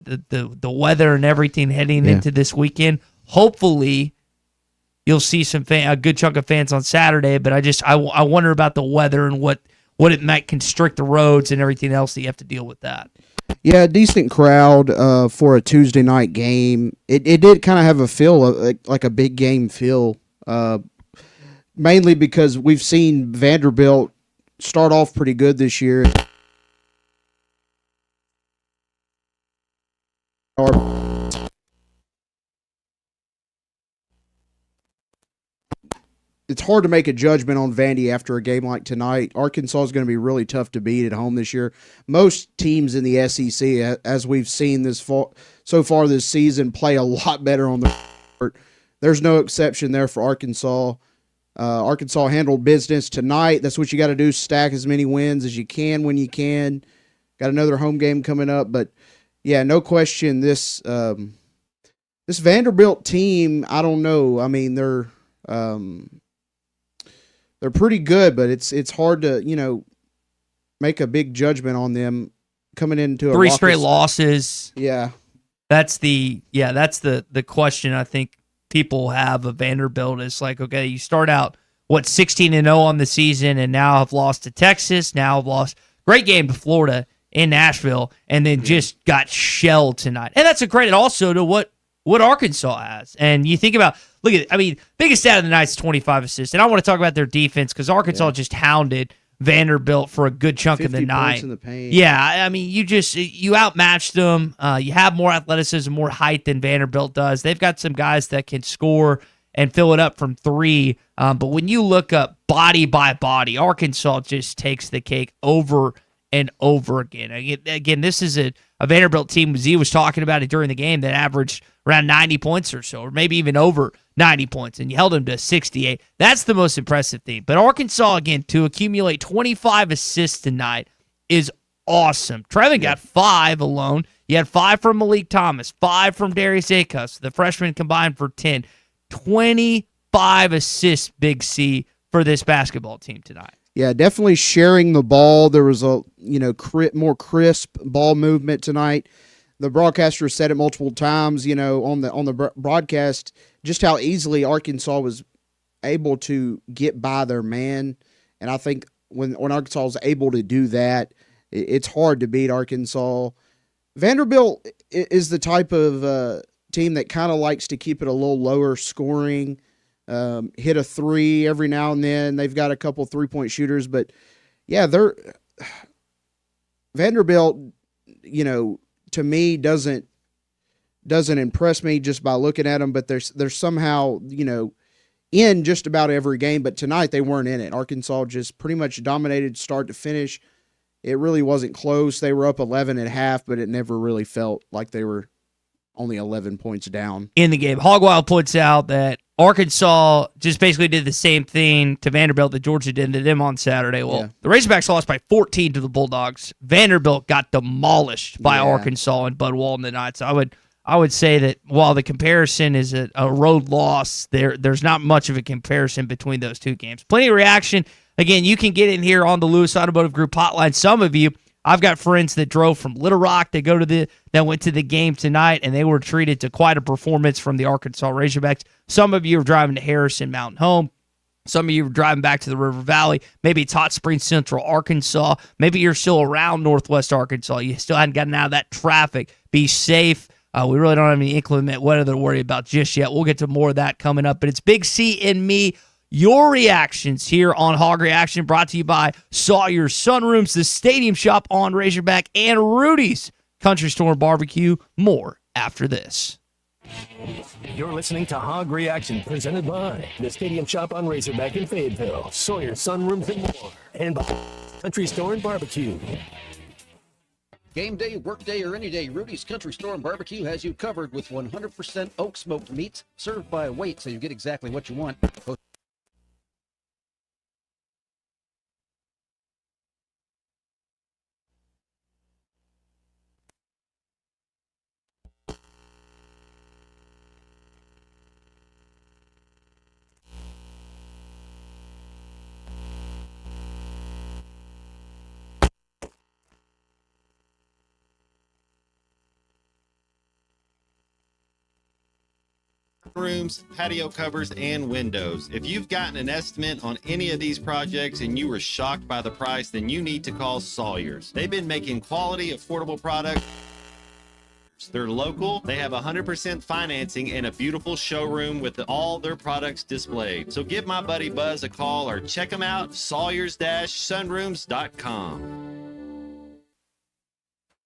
the weather and everything heading into this weekend. Hopefully, you'll see a good chunk of fans on Saturday. But I wonder about the weather and what it might constrict the roads and everything else that you have to deal with that. Yeah, decent crowd for a Tuesday night game. It did kind of have a feel like a big game feel, mainly because we've seen Vanderbilt start off pretty good this year. It's hard to make a judgment on Vandy after a game like tonight. Arkansas is going to be really tough to beat at home this year. Most teams in the SEC, as we've seen so far this season, play a lot better on the court. There's no exception there for Arkansas. Arkansas handled business tonight. That's what you got to do, stack as many wins as you can when you can. Got another home game coming up. But, yeah, no question, this Vanderbilt team, I don't know. I mean, they're pretty good, but it's hard to, make a big judgment on them coming into a 3 straight losses. Yeah. That's the question I think people have of Vanderbilt. Is like, okay, you start out 16-0 on the season and now have lost to Texas, now have lost great game to Florida in Nashville, and then just got shelled tonight. And that's a credit also to what Arkansas has. And you think about, biggest stat of the night is 25 assists. And I want to talk about their defense because Arkansas just hounded Vanderbilt for a good chunk of the 50 night. points in the paint. Yeah, you outmatched them. You have more athleticism, more height than Vanderbilt does. They've got some guys that can score and fill it up from 3. But when you look up body by body, Arkansas just takes the cake over and over again. Again, this is a Vanderbilt team, Z was talking about it during the game, that averaged around 90 points or so, or maybe even over 90 points, and you held them to 68. That's the most impressive thing. But Arkansas, again, to accumulate 25 assists tonight is awesome. Trevin got 5 alone. You had 5 from Malik Thomas, 5 from Darius Akos. The freshmen combined for 10. 25 assists, Big C, for this basketball team tonight. Yeah, definitely sharing the ball. There was a more crisp ball movement tonight. The broadcaster said it multiple times, on the broadcast, just how easily Arkansas was able to get by their man. And I think when Arkansas is able to do that, it's hard to beat Arkansas. Vanderbilt is the type of team that kind of likes to keep it a little lower scoring. Hit a 3 every now and then. They've got a couple 3-point shooters, but yeah, Vanderbilt, to me doesn't impress me just by looking at them, but they're somehow, in just about every game, but tonight they weren't in it. Arkansas just pretty much dominated start to finish. It really wasn't close. They were up 11 at half, but it never really felt like they were only 11 points down in the game. Hogwild points out that Arkansas just basically did the same thing to Vanderbilt that Georgia did to them on Saturday. Well, the Razorbacks lost by 14 to the Bulldogs. Vanderbilt got demolished by Arkansas and Bud Walton tonight. So I would say that while the comparison is a road loss, there's not much of a comparison between those two games. Plenty of reaction. Again, you can get in here on the Lewis Automotive Group hotline. Some of you, I've got friends that drove from Little Rock that went to the game tonight, and they were treated to quite a performance from the Arkansas Razorbacks. Some of you are driving to Harrison Mountain Home. Some of you are driving back to the River Valley. Maybe it's Hot Springs Central, Arkansas. Maybe you're still around Northwest Arkansas. You still hadn't gotten out of that traffic. Be safe. We really don't have any inclement weather to worry about just yet. We'll get to more of that coming up. But it's Big C and me. Your reactions here on Hog Reaction, brought to you by Sawyer Sunrooms, the Stadium Shop on Razorback, and Rudy's Country Store Barbecue. More after this. You're listening to Hog Reaction, presented by the Stadium Shop on Razorback in Fayetteville, Sawyer Sunrooms and more, and by Country Store and Barbecue. Game day, work day, or any day, Rudy's Country Store and Barbecue has you covered with 100% oak smoked meats served by weight, so you get exactly what you want. rooms, patio covers, and windows. If you've gotten an estimate on any of these projects and you were shocked by the price, then you need to call Sawyer's. They've been making quality, affordable products. They're local, they have 100% financing, and a beautiful showroom with all their products displayed. So give my buddy Buzz a call or check them out, sawyers-sunrooms.com.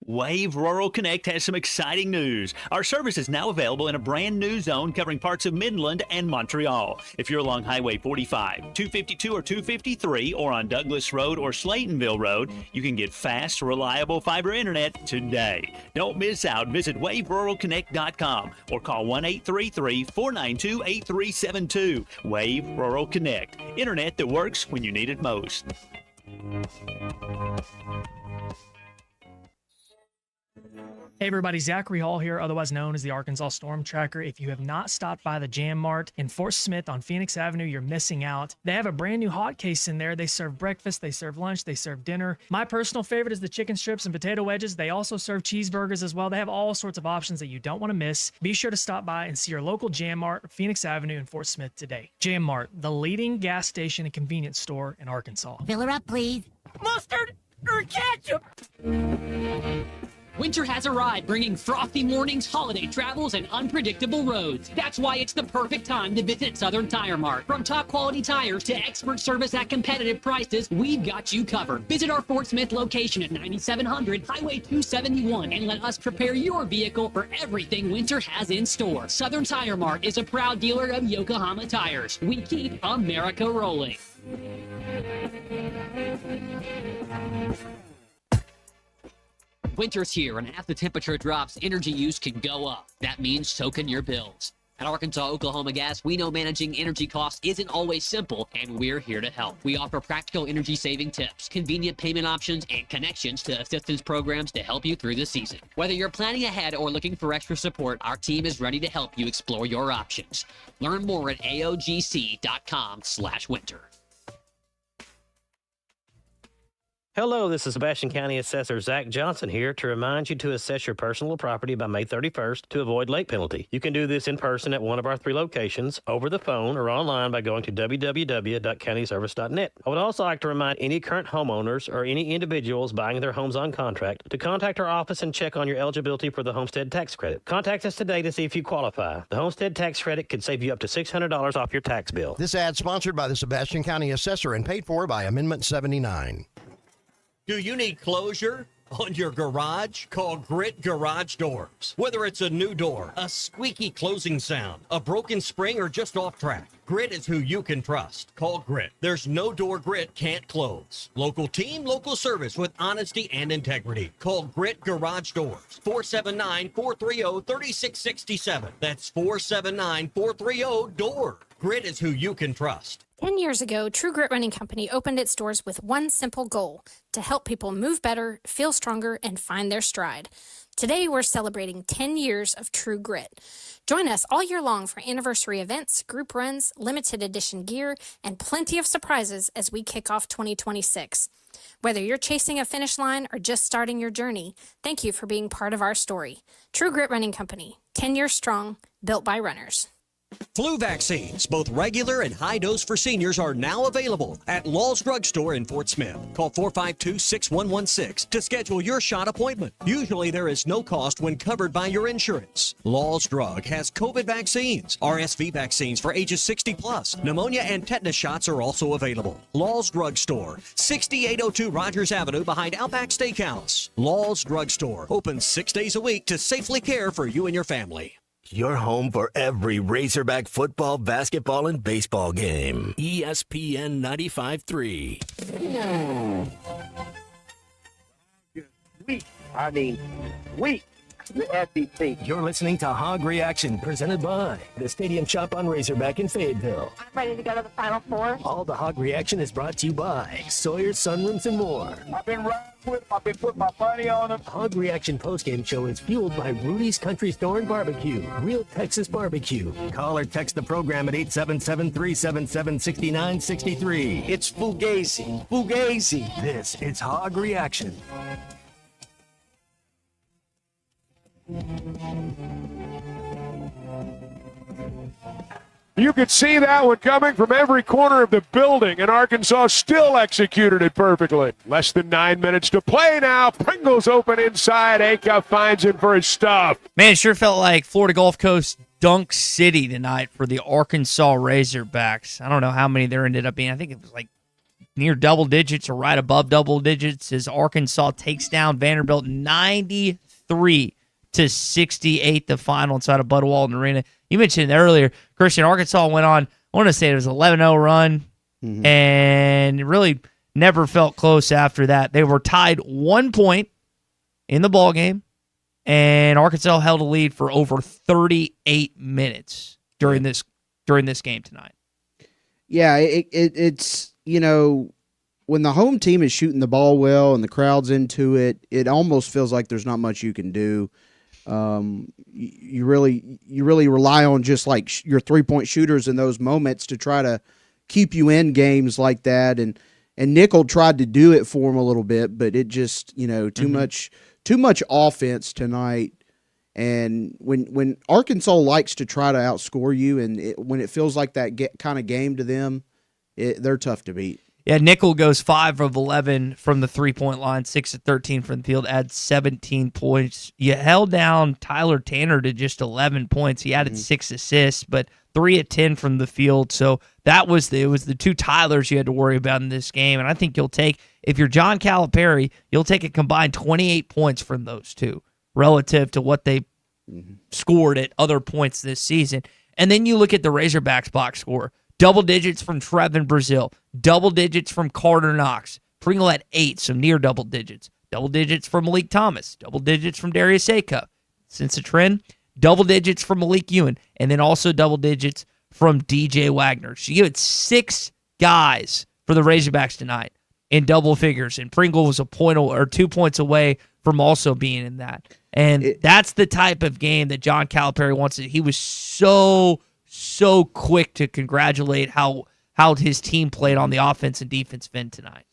Wave Rural Connect has some exciting news. Our service is now available in a brand new zone covering parts of Midland and Montreal. If you're along Highway 45, 252 or 253, or on Douglas Road or Slaytonville Road, you can get fast, reliable fiber internet today. Don't miss out. Visit waveruralconnect.com or call 1-833-492-8372. Wave Rural Connect. Internet that works when you need it most. Hey everybody, Zachary Hall here, otherwise known as the Arkansas Storm Tracker. If you have not stopped by the Jam Mart in Fort Smith on Phoenix Avenue, you're missing out. They have a brand new hot case in there. They serve breakfast, they serve lunch, they serve dinner. My personal favorite is the chicken strips and potato wedges. They also serve cheeseburgers as well. They have all sorts of options that you don't want to miss. Be sure to stop by and see your local Jam Mart, Phoenix Avenue in Fort Smith today. Jam Mart, the leading gas station and convenience store in Arkansas. Fill her up, please. Mustard or ketchup? Winter has arrived, bringing frothy mornings, holiday travels, and unpredictable roads. That's why it's the perfect time to visit Southern Tire Mart. From top quality tires to expert service at competitive prices, we've got you covered. Visit our Fort Smith location at 9700 Highway 271 and let us prepare your vehicle for everything winter has in store. Southern Tire Mart is a proud dealer of Yokohama tires. We keep America rolling. Winter's here, and as the temperature drops, energy use can go up. That means so can your bills. At Arkansas Oklahoma Gas, we know managing energy costs isn't always simple, and we're here to help. We offer practical energy-saving tips, convenient payment options, and connections to assistance programs to help you through the season. Whether you're planning ahead or looking for extra support, our team is ready to help you explore your options. Learn more at aogc.com/winter. Hello, this is Sebastian County Assessor Zach Johnson here to remind you to assess your personal property by May 31st to avoid late penalty. You can do this in person at one of our 3 locations, over the phone, or online by going to www.countyservice.net. I would also like to remind any current homeowners or any individuals buying their homes on contract to contact our office and check on your eligibility for the homestead tax credit. Contact us today to see if you qualify. The homestead tax credit could save you up to $600 off your tax bill. This ad sponsored by the Sebastian County Assessor and paid for by Amendment 79. Do you need closure on your garage? Call Grit Garage Doors. Whether it's a new door, a squeaky closing sound, a broken spring, or just off track, Grit is who you can trust. Call Grit. There's no door Grit can't close. Local team, local service with honesty and integrity. Call Grit Garage Doors. 479-430-3667. That's 479-430-DOOR. Grit is who you can trust. 10 years ago, True Grit Running Company opened its doors with one simple goal: to help people move better, feel stronger, and find their stride. Today, we're celebrating 10 years of True Grit. Join us all year long for anniversary events, group runs, limited edition gear, and plenty of surprises as we kick off 2026. Whether you're chasing a finish line or just starting your journey, thank you for being part of our story. True Grit Running Company, 10 years strong, built by runners. Flu vaccines, both regular and high dose for seniors, are now available at Law's Drug Store in Fort Smith. Call 452-6116 to schedule your shot appointment. Usually there is no cost when covered by your insurance. Law's Drug has COVID vaccines, RSV vaccines for ages 60 plus. Pneumonia and tetanus shots are also available. Law's Drug Store, 6802 Rogers Avenue behind Outback Steakhouse. Law's Drug Store, open 6 days a week to safely care for you and your family. Your home for every Razorback football, basketball, and baseball game. ESPN 95.3. Weak. The SEC. You're listening to Hog Reaction, presented by the Stadium Shop on Razorback in Fayetteville. I'm ready to go to the Final Four. All the Hog Reaction is brought to you by Sawyer's Sunrooms and more. I've been riding with them. I've been putting my money on them. Hog Reaction postgame show is fueled by Rudy's Country Store and Barbecue, real Texas barbecue. Call or text the program at 877-377-6963. It's Fugazi. Fugazi. This is Hog Reaction. You could see that one coming from every corner of the building, and Arkansas still executed it perfectly. Less than 9 minutes to play now. Pringle's open inside. Aka finds him for his stuff. Man, it sure felt like Florida Gulf Coast Dunk City tonight for the Arkansas Razorbacks. I don't know how many there ended up being. I think it was like near double digits or right above double digits as Arkansas takes down Vanderbilt 93-68, the final inside of Bud Walton Arena. You mentioned it earlier, Christian. Arkansas went on, I want to say it was an 11-0 run, and really never felt close after that. They were tied 1 point in the ball game, and Arkansas held a lead for over 38 minutes during this game tonight. Yeah, it's, you know, when the home team is shooting the ball well and the crowd's into it, it almost feels like there's not much you can do. You really rely on just like your 3-point shooters in those moments to try to keep you in games like that. And Nickel tried to do it for him a little bit, but it just, you know, too much offense tonight. And when Arkansas likes to try to outscore you, and when it feels like that kind of game to them, they're tough to beat. Yeah, Nickel goes 5 of 11 from the 3-point line, 6 of 13 from the field, adds 17 points. You held down Tyler Tanner to just 11 points. He added 6 assists, but 3 of 10 from the field. So it was the two Tylers you had to worry about in this game. And I think if you're John Calipari, you'll take a combined 28 points from those two relative to what they scored at other points this season. And then you look at the Razorbacks box score. Double digits from Trevin Brazil. Double digits from Carter Knox. Pringle at 8, so near double digits. Double digits from Malik Thomas. Double digits from Darius Acuff. Since the trend, double digits from Malik Ewan. And then also double digits from DJ Wagner. So you had 6 guys for the Razorbacks tonight in double figures. And Pringle was 2 points away from also being in that. And that's the type of game that John Calipari wants. He was so quick to congratulate how his team played on the offense and defense end tonight.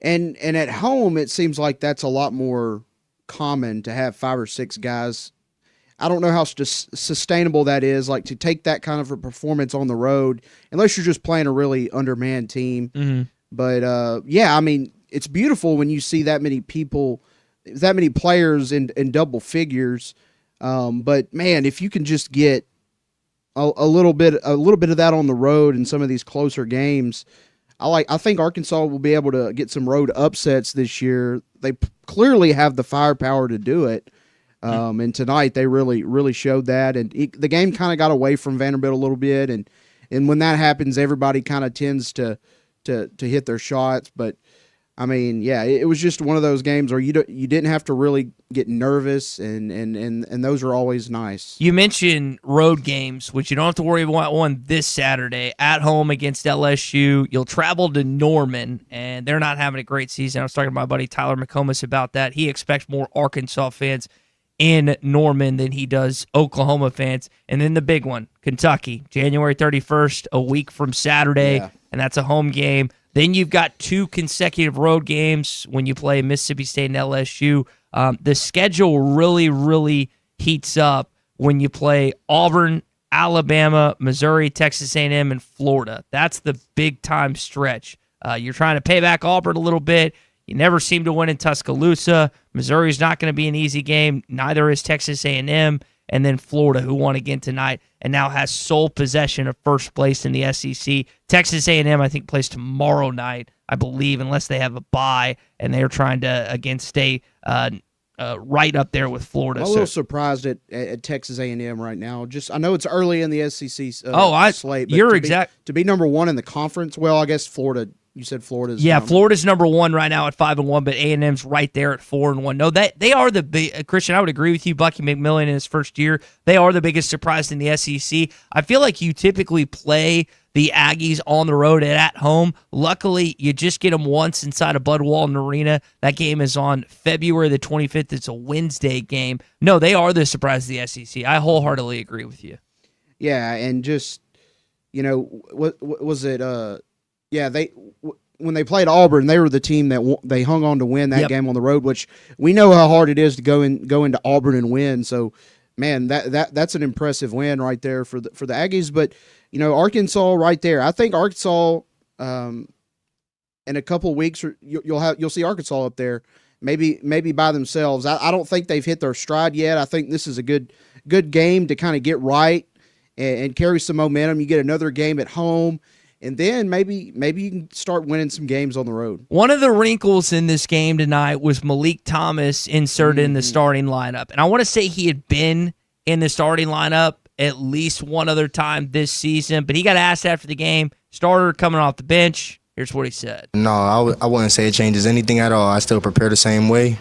And at home, it seems like that's a lot more common to have 5 or 6 guys. I don't know how sustainable that is, like to take that kind of a performance on the road, unless you're just playing a really undermanned team. But yeah, I mean, it's beautiful when you see that many people, that many players in double figures. But man, if you can just get a little bit of that on the road in some of these closer games, I think Arkansas will be able to get some road upsets this year. They clearly have the firepower to do it, and tonight they really showed that. And the game kind of got away from Vanderbilt a little bit, and when that happens, everybody kind of tends to hit their shots. But I mean, yeah, it was just one of those games where you didn't have to really get nervous, and those are always nice. You mentioned road games, which you don't have to worry about one this Saturday at home against LSU. You'll travel to Norman, and they're not having a great season. I was talking to my buddy Tyler McComas about that. He expects more Arkansas fans in Norman than he does Oklahoma fans. And then the big one, Kentucky, January 31st, a week from Saturday, and that's a home game. Then you've got 2 consecutive road games when you play Mississippi State and LSU. The schedule really heats up when you play Auburn, Alabama, Missouri, Texas A&M, and Florida. That's the big-time stretch. You're trying to pay back Auburn a little bit. You never seem to win in Tuscaloosa. Missouri's not going to be an easy game. Neither is Texas A&M. And then Florida, who won again tonight and now has sole possession of first place in the SEC. Texas A&M, I think, plays tomorrow night, I believe, unless they have a bye, and they're trying to, again, stay right up there with Florida. I'm a little surprised at Texas A&M right now. I know it's early in the SEC slate. But you're to be number 1 in the conference. Well, I guess Florida. You said Florida's. Yeah, Florida's number 1 right now at 5-1, but A&M's right there at 4-1. No, they are the big. Christian, I would agree with you. Bucky McMillan in his first year, they are the biggest surprise in the SEC. I feel like you typically play the Aggies on the road and at home. Luckily, you just get them once inside of Bud Walton Arena. That game is on February the 25th. It's a Wednesday game. No, they are the surprise of the SEC. I wholeheartedly agree with you. Yeah, and just, you know, what was it? When they played Auburn, they were the team that they hung on to win that game on the road, which we know how hard it is to go into Auburn and win. So, man, that's an impressive win right there for the Aggies. But Arkansas right there. I think Arkansas in a couple weeks you'll see Arkansas up there. Maybe by themselves. I don't think they've hit their stride yet. I think this is a good game to kind of get right and carry some momentum. You get another game at home, and then maybe you can start winning some games on the road. One of the wrinkles in this game tonight was Malik Thomas inserted in the starting lineup. And I want to say he had been in the starting lineup at least one other time this season, but he got asked after the game, starter coming off the bench. Here's what he said. No, I wouldn't say it changes anything at all. I still prepare the same way.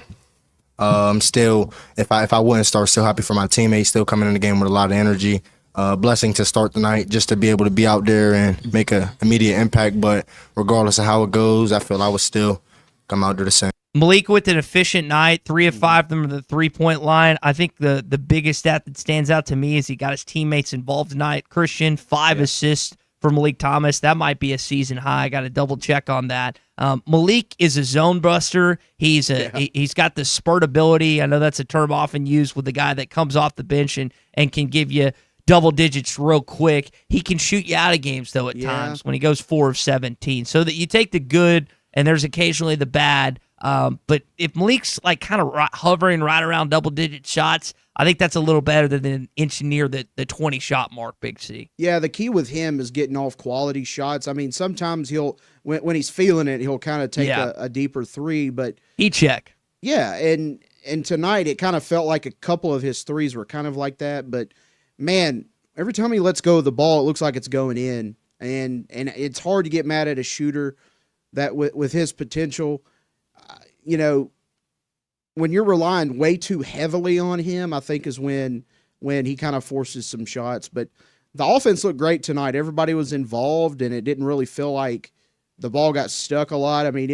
Still, if I wouldn't start, still happy for my teammates, still coming in the game with a lot of energy. Blessing to start the night, just to be able to be out there and make an immediate impact. But regardless of how it goes, I feel I would still come out there the same. Malik with an efficient night, 3 of 5 of them at the three-point line. I think the biggest stat that stands out to me is he got his teammates involved tonight. Christian, 5 assists for Malik Thomas. That might be a season high. I got to double check on that. Malik is a zone buster. He's got the spurt ability. I know that's a term often used with the guy that comes off the bench and can give you double digits real quick. He can shoot you out of games though at times when he goes 4 of 17. So that you take the good and there's occasionally the bad. But if Malik's like kind of hovering right around double digit shots, I think that's a little better than inching near the 20 shot mark, Big C. Yeah, the key with him is getting off quality shots. I mean, sometimes when he's feeling it, he'll kind of take a deeper three, but he check. Yeah, and tonight it kind of felt like a couple of his threes were kind of like that, but man, every time he lets go of the ball, it looks like it's going in, and it's hard to get mad at a shooter that with his potential. When you're relying way too heavily on him, I think is when he kind of forces some shots. But the offense looked great tonight. Everybody was involved, and it didn't really feel like the ball got stuck a lot. I mean,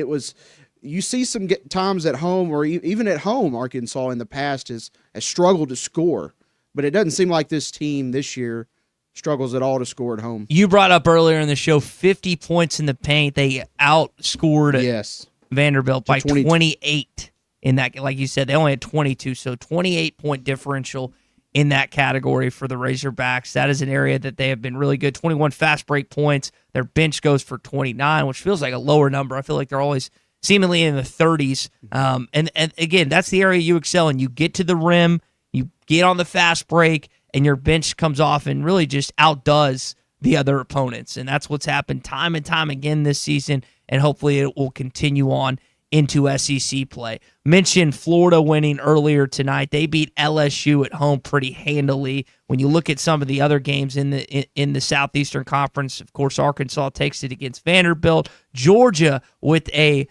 you see some times at home, or even at home, Arkansas in the past has struggled to score. But it doesn't seem like this team this year struggles at all to score at home. You brought up earlier in the show 50 points in the paint. They outscored Vanderbilt by 28 in that. Like you said, they only had 22, so 28-point differential in that category for the Razorbacks. That is an area that they have been really good. 21 fast break points. Their bench goes for 29, which feels like a lower number. I feel like they're always seemingly in the 30s. And again, that's the area you excel in. You get to the rim, you get on the fast break, and your bench comes off and really just outdoes the other opponents. And that's what's happened time and time again this season, and hopefully it will continue on into SEC play. Mentioned Florida winning earlier tonight. They beat LSU at home pretty handily. When you look at some of the other games in the Southeastern Conference, of course, Arkansas takes it against Vanderbilt. Georgia with a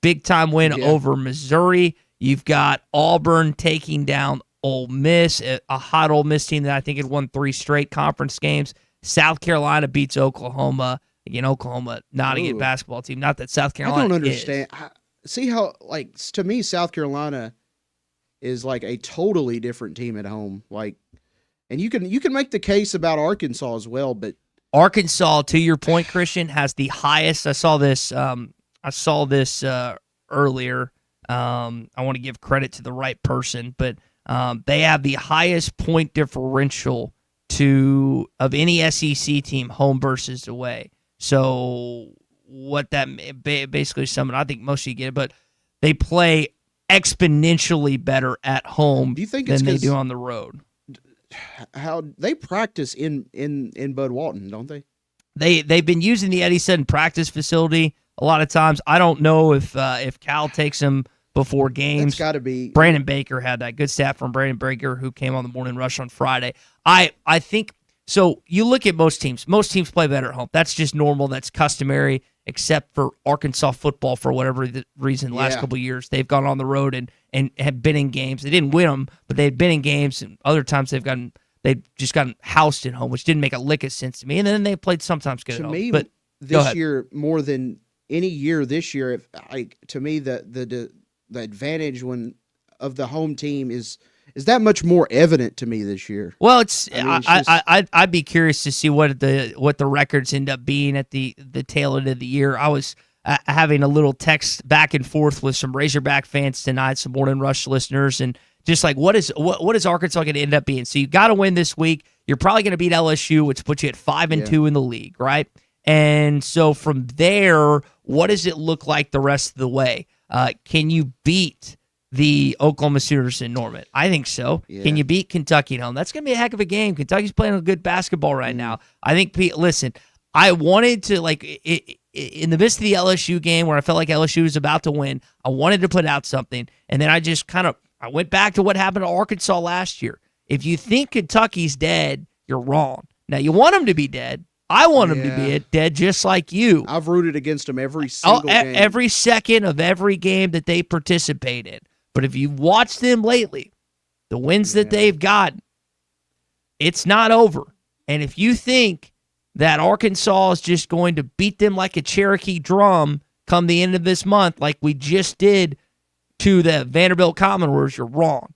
big-time win over Missouri. You've got Auburn taking down Ole Miss, a hot Ole Miss team that I think had won 3 straight conference games. South Carolina beats Oklahoma. Again, Oklahoma, not a good basketball team. Not that South Carolina I don't understand. See how, to me, South Carolina is like a totally different team at home. And you can make the case about Arkansas as well, but Arkansas, to your point, Christian, has the highest. I saw this earlier. I want to give credit to the right person, but they have the highest point differential of any SEC team, home versus away. So what that basically summon, I think most of you get it, but they play exponentially better at home than they do on the road. How they practice in Bud Walton, don't they? They've been using the Eddie Sutton practice facility a lot of times. I don't know if Cal takes them before games. It's got to be. Brandon Baker had that. Good stat from Brandon Baker, who came on the Morning Rush on Friday. I think so. You look at most teams. Most teams play better at home. That's just normal. That's customary, except for Arkansas football for whatever reason. The last couple of years, they've gone on the road and have been in games. They didn't win them, but they've been in games. And other times they've just gotten housed at home, which didn't make a lick of sense to me. And then they played sometimes good at home. To me, but this year more than any year this year, to me the advantage of the home team is that much more evident to me this year. Well, I'd be curious to see what the records end up being at the tail end of the year. I was having a little text back and forth with some Razorback fans tonight, some Morning Rush listeners, and just like what is Arkansas going to end up being? So you got to win this week. You're probably going to beat LSU, which puts you at 5-2 in the league, right? And so from there, what does it look like the rest of the way? Can you beat the Oklahoma Sooners in Norman? I think so. Yeah. Can you beat Kentucky at home? That's going to be a heck of a game. Kentucky's playing a good basketball right now. I think, listen, I wanted to, like, in the midst of the LSU game where I felt like LSU was about to win, I wanted to put out something, and then I just I went back to what happened to Arkansas last year. If you think Kentucky's dead, you're wrong. Now, you want them to be dead. I want them to be dead just like you. I've rooted against them every single game. Every second of every game that they participate in. But if you've watched them lately, the wins that they've gotten, it's not over. And if you think that Arkansas is just going to beat them like a Cherokee drum come the end of this month, like we just did to the Vanderbilt Commodores, you're wrong.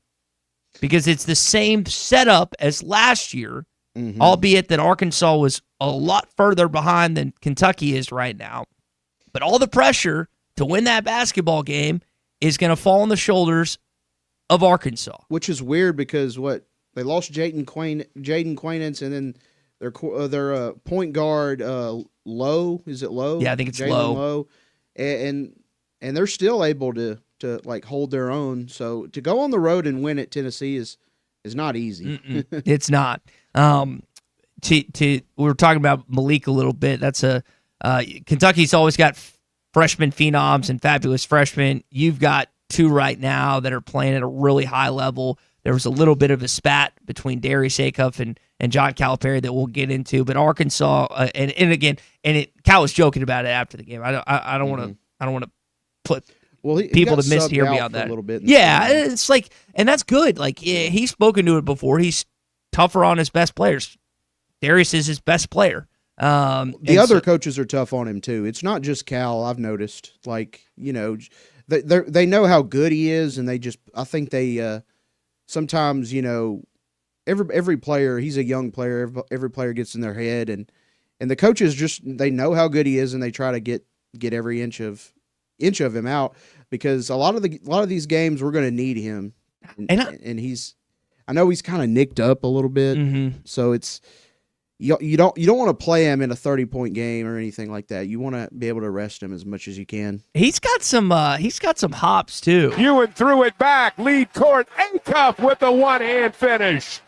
Because it's the same setup as last year, albeit that Arkansas was a lot further behind than Kentucky is right now. But all the pressure to win that basketball game is going to fall on the shoulders of Arkansas. Which is weird because they lost Jaden Quainance, and then their point guard Lowe, is it Lowe? Yeah, I think it's Jalen Lowe, and they're still able to like hold their own. So to go on the road and win at Tennessee is not easy. It's not. We were talking about Malik a little bit. That's Kentucky's always got freshman phenoms and fabulous freshmen. You've got two right now that are playing at a really high level. There was a little bit of a spat between Darius Acuff and John Calipari that we'll get into, but Arkansas Cal was joking about it after the game. I don't want to put people to miss here beyond that. A little bit it's like, and that's good. Like he's spoken to it before. He's tougher on his best players. Darius is his best player. The other coaches are tough on him too. It's not just Cal. I've noticed. Like they know how good he is, and I think they sometimes every player. He's a young player. Every player gets in their head, and the coaches they know how good he is, and they try to get every inch of him out, because a lot of these games we're going to need him, and I know he's kind of nicked up a little bit, so it's. You don't want to play him in a 30-point game or anything like that. You want to be able to rest him as much as you can. He's got some hops too. Ewan threw it back, lead court. Acuff with the one-hand finish.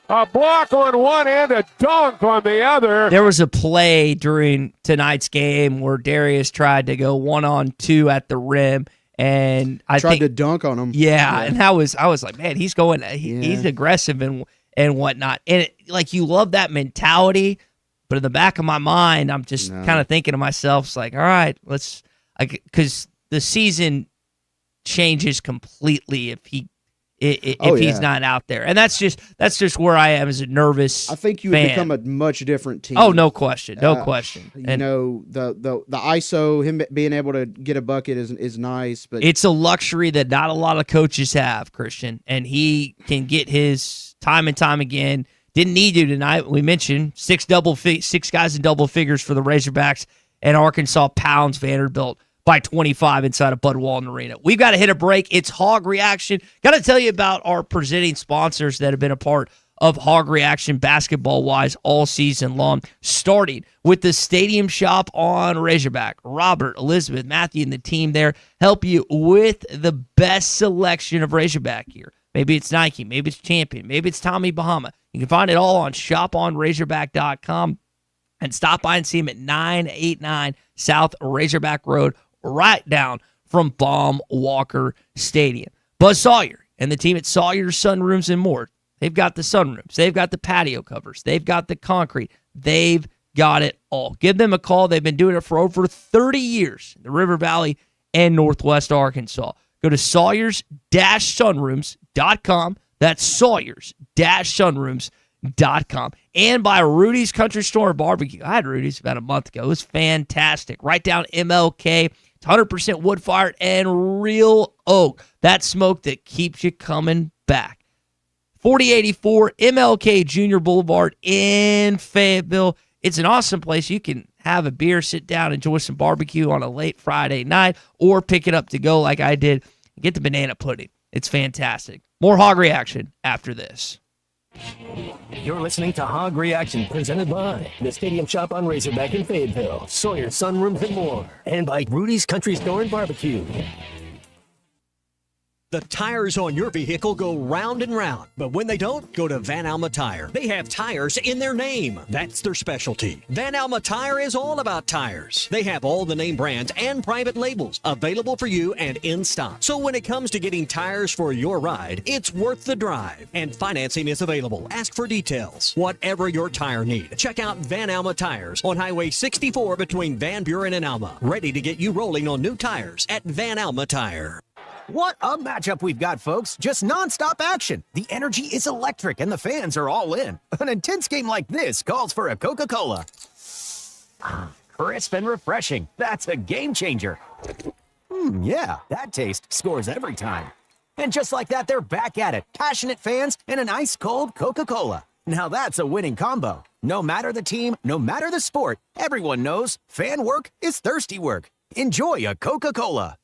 A block on one and a dunk on the other. There was a play during tonight's game where Darius tried to go 1-on-2 at the rim, and I tried to dunk on him. Yeah, and I was like, man, he's going. He's aggressive and whatnot. And you love that mentality, but in the back of my mind, I'm just kind of thinking to myself, it's like, all right, because the season changes completely if he's not out there. And that's just where I am as a nervous I think you would become a much different team. Oh, no question. No question. The ISO, him being able to get a bucket is nice, but it's a luxury that not a lot of coaches have, Christian, and he can get his time and time again. Didn't need to tonight. We mentioned six guys in double figures for the Razorbacks, and Arkansas pounds Vanderbilt by 25 inside of Bud Walton Arena. We've got to hit a break. It's Hog Reaction. Got to tell you about our presenting sponsors that have been a part of Hog Reaction basketball-wise all season long, starting with the Stadium Shop on Razorback. Robert, Elizabeth, Matthew, and the team there help you with the best selection of Razorback gear. Maybe it's Nike, maybe it's Champion, maybe it's Tommy Bahama. You can find it all on shoponrazorback.com and stop by and see him at 989 South Razorback Road, right down from Baum Walker Stadium. Buzz Sawyer and the team at Sawyer's Sunrooms and more. They've got the sunrooms. They've got the patio covers. They've got the concrete. They've got it all. Give them a call. They've been doing it for over 30 years in the River Valley and Northwest Arkansas. Go to Sawyers-Sunrooms.com. That's Sawyers-Sunrooms.com. And by Rudy's Country Store Barbecue. I had Rudy's about a month ago. It was fantastic. Right down MLK. It's 100% wood-fired and real oak. That smoke that keeps you coming back. 4084 MLK Junior Boulevard in Fayetteville. It's an awesome place. You can have a beer, sit down, enjoy some barbecue on a late Friday night, or pick it up to go like I did. Get the banana pudding. It's fantastic. More Hog Reaction after this. You're listening to Hog Reaction, presented by the Stadium Shop on Razorback in Fayetteville, Sawyer Sunrooms and more, and by Rudy's Country Store and Barbecue. The tires on your vehicle go round and round, but when they don't, go to Van Alma Tire. They have tires in their name. That's their specialty. Van Alma Tire is all about tires. They have all the name brands and private labels available for you and in stock. So when it comes to getting tires for your ride, it's worth the drive. And financing is available. Ask for details. Whatever your tire need, check out Van Alma Tires on Highway 64 between Van Buren and Alma. Ready to get you rolling on new tires at Van Alma Tire. What a matchup we've got, folks. Just nonstop action. The energy is electric and the fans are all in. An intense game like this calls for a Coca-Cola. Crisp and refreshing. That's a game changer. Yeah, that taste scores every time. And just like that, they're back at it. Passionate fans and an ice-cold Coca-Cola. Now that's a winning combo. No matter the team, no matter the sport, everyone knows fan work is thirsty work. Enjoy a Coca-Cola.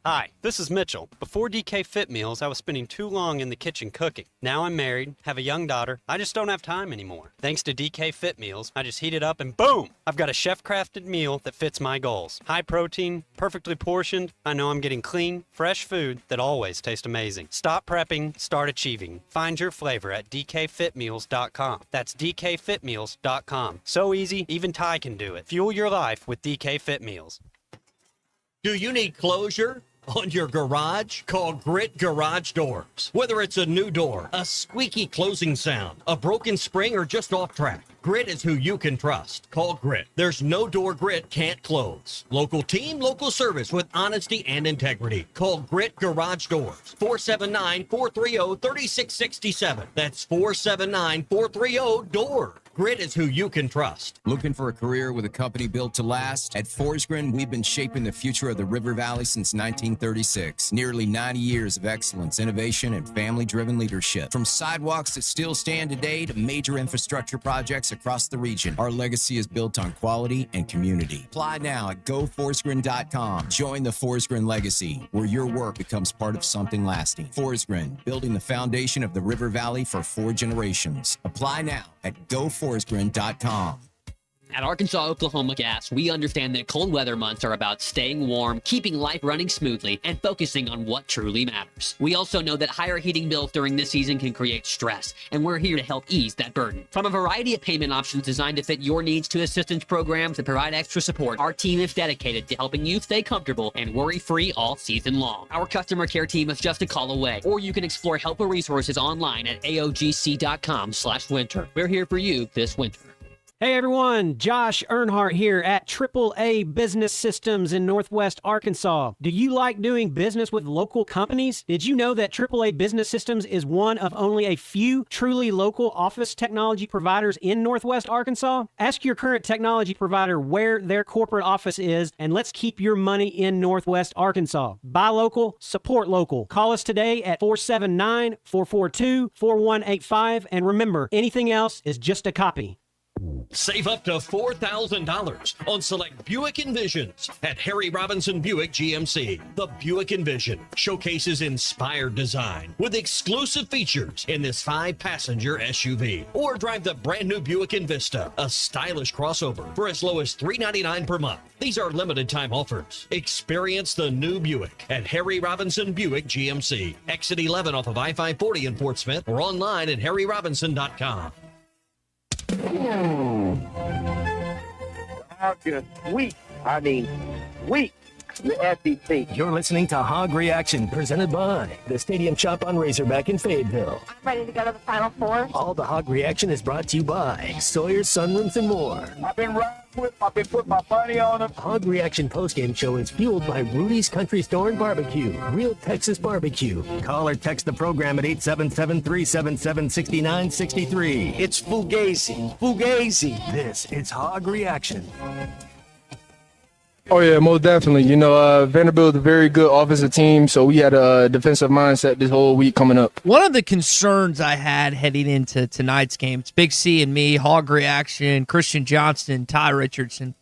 Hi, this is Mitchell. Before DK Fit Meals, I was spending too long in the kitchen cooking. Now I'm married, have a young daughter. I just don't have time anymore. Thanks to DK Fit Meals, I just heat it up and boom! I've got a chef-crafted meal that fits my goals. High protein, perfectly portioned. I know I'm getting clean, fresh food that always tastes amazing. Stop prepping, start achieving. Find your flavor at dkfitmeals.com. That's dkfitmeals.com. So easy, even Ty can do it. Fuel your life with DK Fit Meals. Do you need closure on your garage? Call Grit Garage Doors. Whether it's a new door, a squeaky closing sound, a broken spring, or just off track, Grit is who you can trust. Call Grit. There's no door Grit can't close. Local team, local service with honesty and integrity. Call Grit Garage Doors. 479-430-3667. That's 479-430-DOOR. Grit is who you can trust. Looking for a career with a company built to last? At Forsgren, we've been shaping the future of the River Valley since 1936. Nearly 90 years of excellence, innovation, and family-driven leadership. From sidewalks that still stand today to major infrastructure projects across the region, our legacy is built on quality and community. Apply now at goforsgren.com. Join the Forsgren legacy, where your work becomes part of something lasting. Forsgren, building the foundation of the River Valley for 4 generations. Apply now at goforsgren.com. At Arkansas Oklahoma Gas, we understand that cold weather months are about staying warm, keeping life running smoothly, and focusing on what truly matters. We also know that higher heating bills during this season can create stress, and we're here to help ease that burden. From a variety of payment options designed to fit your needs to assistance programs that provide extra support, our team is dedicated to helping you stay comfortable and worry-free all season long. Our customer care team is just a call away, or you can explore helpful resources online at aogc.com/winter. We're here for you this winter. Hey everyone, Josh Earnhardt here at AAA Business Systems in Northwest Arkansas. Do you like doing business with local companies? Did you know that AAA Business Systems is one of only a few truly local office technology providers in Northwest Arkansas? Ask your current technology provider where their corporate office is, and let's keep your money in Northwest Arkansas. Buy local, support local. Call us today at 479-442-4185, and remember, anything else is just a copy. Save up to $4,000 on select Buick Envisions at Harry Robinson Buick GMC. The Buick Envision showcases inspired design with exclusive features in this 5-passenger SUV. Or drive the brand new Buick Envista, a stylish crossover for as low as $399 per month. These are limited time offers. Experience the new Buick at Harry Robinson Buick GMC. Exit 11 off of I-540 in Fort Smith, or online at harryrobinson.com. Just weak. I mean, weak. The SEC. You're listening to Hog Reaction, presented by the Stadium Shop on Razorback in Fayetteville. Ready to go to the Final Four? All the Hog Reaction is brought to you by Sawyer Sunrooms and more. I've been putting my money on them. Hog Reaction postgame show is fueled by Rudy's Country Store and Barbecue, real Texas barbecue. Call or text the program at 877-377-6963. It's Fugazi. Fugazi. This is Hog Reaction. Oh, yeah, most definitely. You know, Vanderbilt is a very good offensive team, so we had a defensive mindset this whole week coming up. One of the concerns I had heading into tonight's game, it's Big C and me, Hog Reaction, Christian Johnston, Ty Richardson.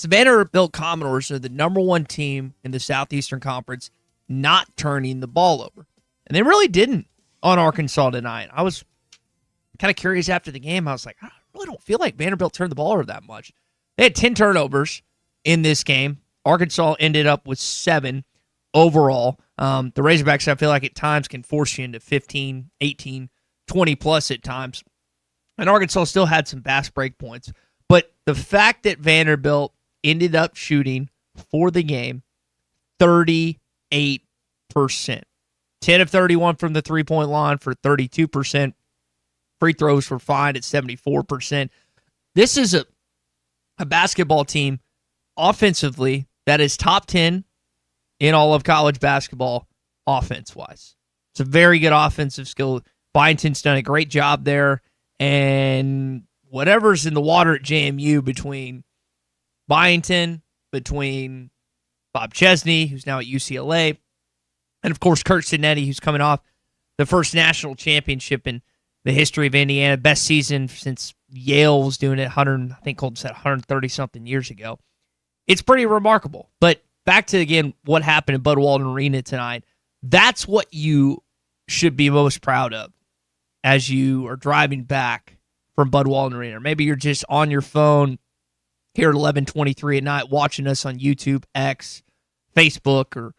The Vanderbilt Commodores are the #1 team in the Southeastern Conference not turning the ball over. And they really didn't on Arkansas tonight. I was kind of curious after the game. I was like, I really don't feel like Vanderbilt turned the ball over that much. They had 10 turnovers in this game. Arkansas ended up with 7 overall. The Razorbacks, I feel like at times can force you into 15, 18, 20 plus at times. And Arkansas still had some fast break points. But the fact that Vanderbilt ended up shooting for the game 38%. 10 of 31 from the three-point line for 32%. Free throws were fine at 74%. This is a basketball team offensively that is top 10 in all of college basketball offense-wise. It's a very good offensive skill. Byington's done a great job there. And whatever's in the water at JMU between Byington, between Bob Chesney, who's now at UCLA, and of course Kurt Sinetti, who's coming off the first national championship in the history of Indiana, best season since Yale was doing it 130-something years ago. It's pretty remarkable. But back to, again, what happened at Bud Walton Arena tonight, that's what you should be most proud of as you are driving back from Bud Walton Arena. Or maybe you're just on your phone here at 11:23 at night watching us on YouTube, X, Facebook,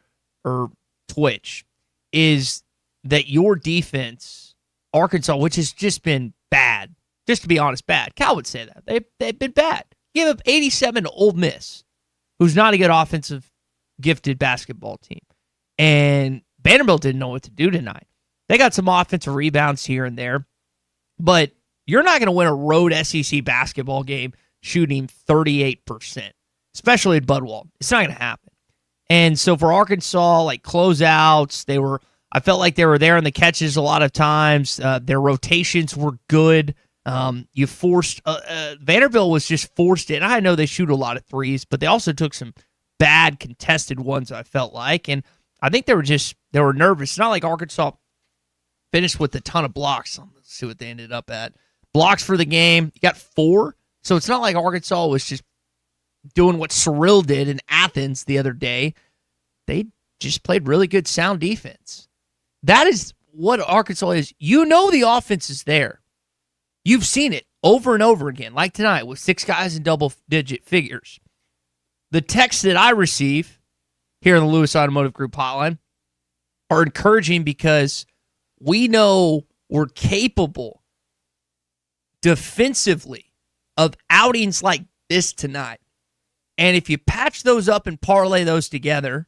or Twitch, is that your defense, Arkansas, which has just been bad, just to be honest, bad. Cal would say that. They've been bad. Gave up 87 to Ole Miss, who's not a good offensive, gifted basketball team. And Vanderbilt didn't know what to do tonight. They got some offensive rebounds here and there, but you're not going to win a road SEC basketball game shooting 38%, especially at Bud Walton. It's not going to happen. And so for Arkansas, like closeouts, I felt like they were there in the catches a lot of times. Their rotations were good. You forced Vanderbilt was just forced in. I know they shoot a lot of threes, but they also took some bad contested ones, I felt like. And I think they were nervous. It's not like Arkansas finished with a ton of blocks. Let's see what they ended up at. Blocks for the game, you got 4. So it's not like Arkansas was just doing what Cyril did in Athens the other day. They just played really good, sound defense. That is what Arkansas is. You know the offense is there. You've seen it over and over again, like tonight with 6 guys in double-digit figures. The texts that I receive here in the Lewis Automotive Group hotline are encouraging because we know we're capable defensively of outings like this tonight. And if you patch those up and parlay those together,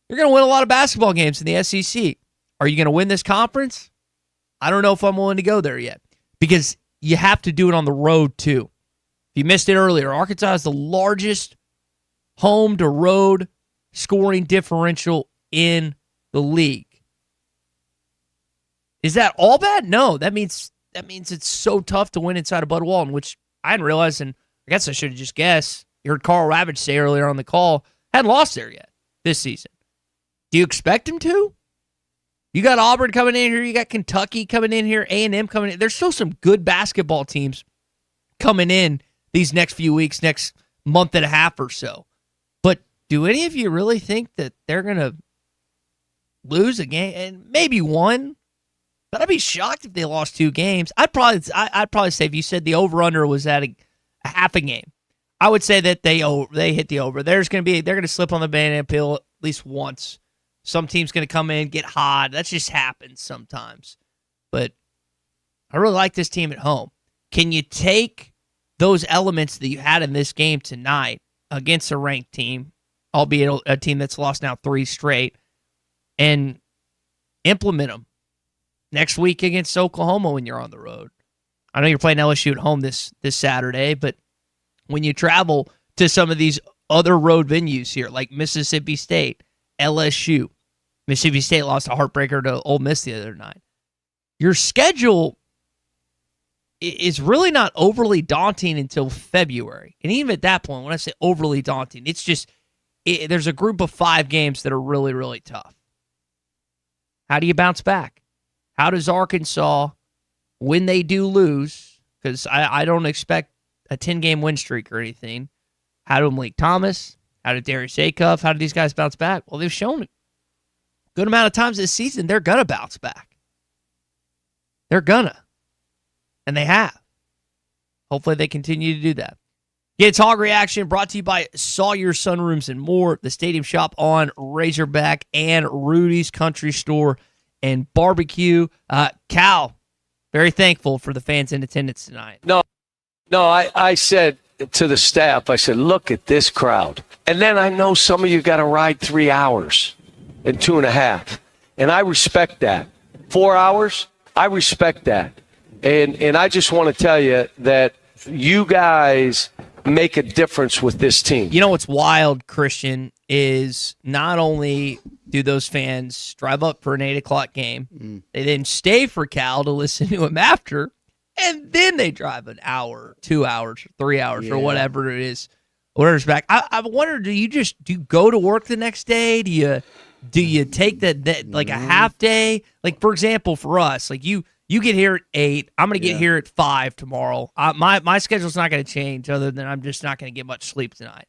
you're going to win a lot of basketball games in the SEC. Are you going to win this conference? I don't know if I'm willing to go there yet because you have to do it on the road too. If you missed it earlier, Arkansas is the largest home-to-road scoring differential in the league. Is that all bad? No, that means it's so tough to win inside of Bud Walton, which I hadn't realized, and I guess I should have just guessed. You heard Carl Ravage say earlier on the call, hadn't lost there yet this season. Do you expect him to? You got Auburn coming in here. You got Kentucky coming in here. A&M coming in. There's still some good basketball teams coming in these next few weeks, next month and a half or so. But do any of you really think that they're going to lose a game? And maybe one. But I'd be shocked if they lost 2 games. I'd probably say if you said the over-under was at a half a game, I would say that they hit the over. They're going to slip on the banana peel at least once. Some team's going to come in, get hot. That just happens sometimes. But I really like this team at home. Can you take those elements that you had in this game tonight against a ranked team, albeit a team that's lost now 3 straight, and implement them next week against Oklahoma when you're on the road? I know you're playing LSU at home this Saturday, but when you travel to some of these other road venues here, like Mississippi State, LSU, Mississippi State lost a heartbreaker to Ole Miss the other night. Your schedule is really not overly daunting until February. And even at that point, when I say overly daunting, it's just there's a group of 5 games that are really, really tough. How do you bounce back? How does Arkansas, when they do lose, because I don't expect a 10-game win streak or anything, how do Malik Thomas, how did Darius Acuff, how did these guys bounce back? Well, they've shown it. good amount of times this season, they're going to bounce back. They're going to. And they have. Hopefully they continue to do that. It's Hog Reaction brought to you by Sawyer Sunrooms and More, the Stadium Shop on Razorback, and Rudy's Country Store and Barbecue. Cal, very thankful for the fans in attendance tonight. No, I said to the staff, I said, look at this crowd. And then I know some of you got to ride 3 hours and 2.5. And I respect that. 4 hours, I respect that. And I just want to tell you that you guys make a difference with this team. You know what's wild, Christian, is not only do those fans drive up for an 8 o'clock game, they then stay for Cal to listen to him after, and then they drive an hour, 2 hours, 3 hours, or whatever it is. Whatever's back. I wonder, do you go to work the next day? Do you take that like a half day? Like, for example, for us, like you get here at 8. I'm going to get here at 5 tomorrow. My schedule's not going to change other than I'm just not going to get much sleep tonight.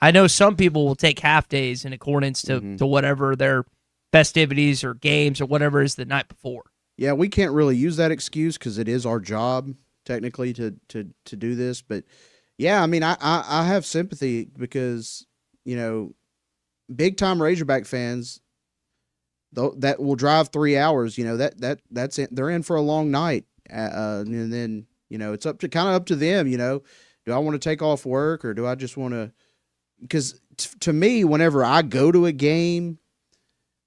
I know some people will take half days in accordance to whatever their festivities or games or whatever is the night before. Yeah, we can't really use that excuse because it is our job technically to do this. But yeah, I mean, I have sympathy because, you know, big time Razorback fans that will drive 3 hours, you know, that's it. They're in for a long night. And then, you know, it's up to them, you know, do I want to take off work or do I just want to, because to me, whenever I go to a game,